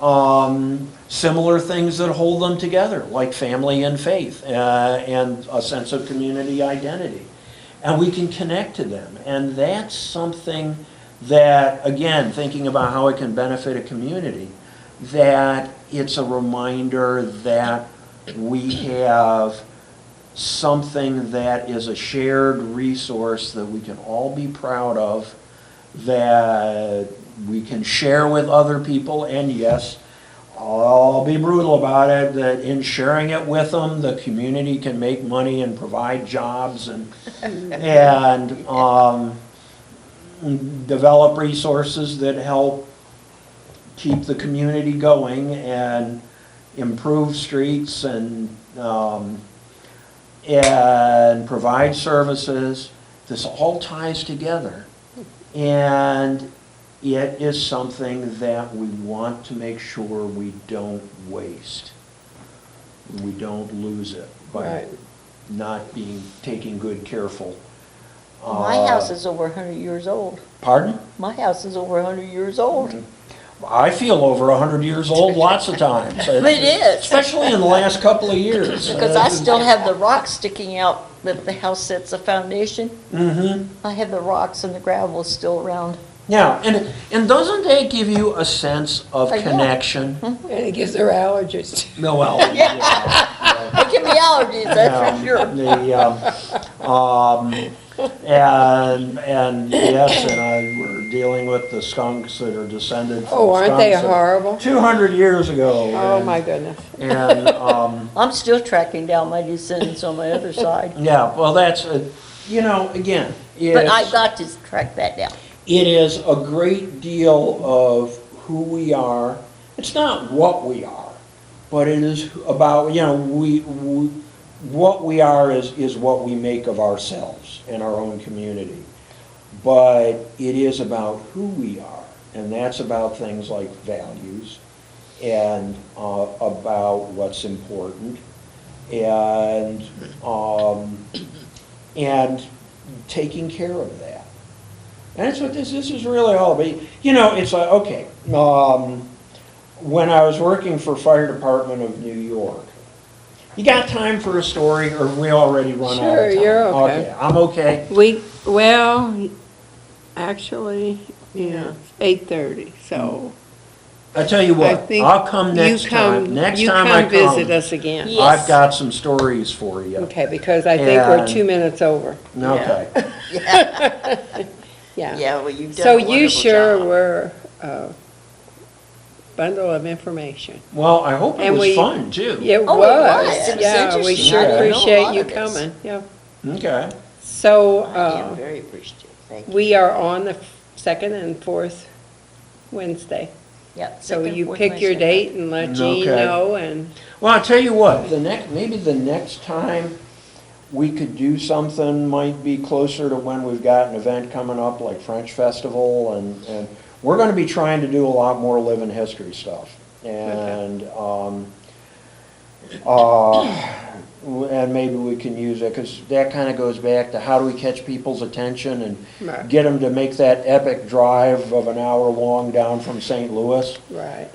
similar things that hold them together, like family and faith, and a sense of community identity. And we can connect to them. And that's something that, again, thinking about how it can benefit a community, that it's a reminder that we have something that is a shared resource that we can all be proud of, that we can share with other people, and yes, I'll be brutal about it, that in sharing it with them, the community can make money and provide jobs and develop resources that help keep the community going and improve streets and provide services. This all ties together. And it is something that we want to make sure we don't waste. We don't lose it by Right. not taking good, careful. My house is over 100 years old. Pardon? My house is over 100 years old. I feel over 100 years old lots of times. It is. Especially in the last couple of years. Because I still have the rocks sticking out that the house sets a foundation. Mm-hmm. I have the rocks and the gravel still around. Yeah, and doesn't that give you a sense of Yeah. connection? And it gives her allergies. No, well, They give me allergies, that's for sure. And yes, and we're dealing with the skunks that are descended from Oh, aren't they skunks of horrible? 200 years ago. Oh, and- my goodness. And, I'm still tracking down my descendants on my other side. yeah, well, that's, again, But I it's, got to track that down. it is a great deal of who we are. It's not what we are, but it is about, what we are is what we make of ourselves and our own community. But it is about who we are, and that's about things like values and about what's important and taking care of that. And that's what this is really all about. It's like, okay, when I was working for Fire Department of New York, you got time for a story, or we already run out of Sure, time? you're okay. Okay, I'm okay. Actually, yeah, 8:30, so I tell you I what, think I'll come next you come, time. Next you time I come visit come, us again. Yeah. I've got some stories for you. Okay, because I think we're And- 2 minutes over. Okay. Yeah. Yeah, well, you've done So a you wonderful sure job. were a bundle of information. Well, I hope it And was we- fun, too. It Oh, it was. was. It was Yeah, we interesting. sure I didn't know a appreciate lot you of this. coming, yeah. Okay. So, I am very appreciative, thank you. we are on the second and fourth Wednesday. Yep. So second, you fourth pick your Wednesday. date and let Jean Okay. know, and, Well, I'll tell you what, maybe the next time we could do something might be closer to when we've got an event coming up like French Festival, and we're gonna be trying to do a lot more living history stuff. And, and maybe we can use it, because that kind of goes back to how do we catch people's attention and Right. get them to make that epic drive of an hour long down from St. Louis. right.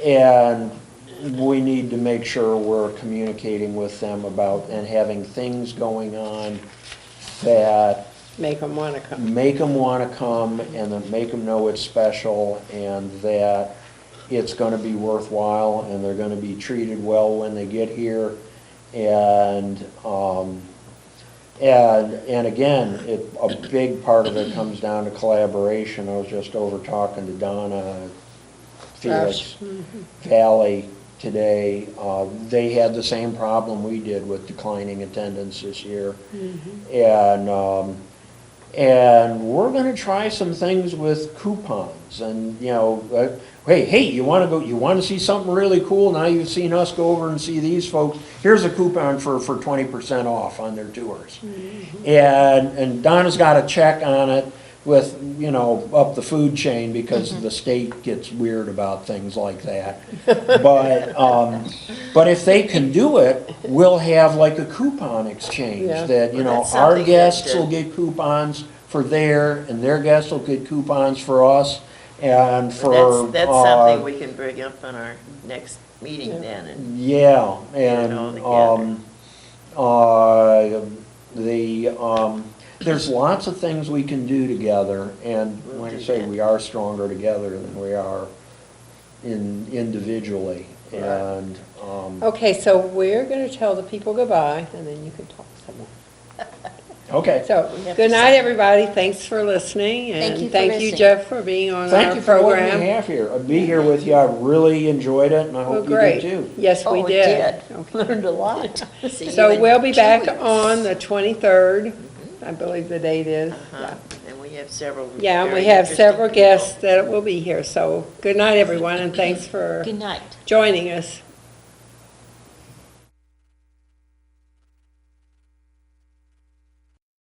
And we need to make sure we're communicating with them about and having things going on that Make them want to come. make them want to come and that make them know it's special and that it's going to be worthwhile and they're going to be treated well when they get here. And again, a big part of it comes down to collaboration. I was just over talking to Donna Felix Valley today. They had the same problem we did with declining attendance this year. And we're gonna try some things with coupons and, hey, you wanna see something really cool? Now you've seen us go over and see these folks. Here's a coupon for 20% off on their tours. And Donna's got a check on it with, up the food chain because the state gets weird about things like that. But if they can do it, we'll have like a coupon exchange Yeah. Well, that, that's our something guests that, will get coupons for and their guests will get coupons for us. And for. That's something we can bring up on our next meeting then, and Yeah, it and, all there's lots of things we can do together, and We'll like I do say, that. we are stronger together than we are individually, and, Okay, so we're going to tell the people goodbye, and then you can talk some more. okay. So, We have good to night, sign. everybody. Thanks for listening. Thank you And for thank you, listening. Jeff, for being on Thank our you for letting me program. have here, be here with you, I really enjoyed it, and I Well, hope you great. did too. Yes, we Oh, did. did. Learned a lot. See you So in we'll be 2 back weeks. on the 23rd, I believe the date is. Uh-huh. And we have several. Yeah, and we very have interesting several people. guests that will be here. So good night, everyone, and thanks for Good night. joining us.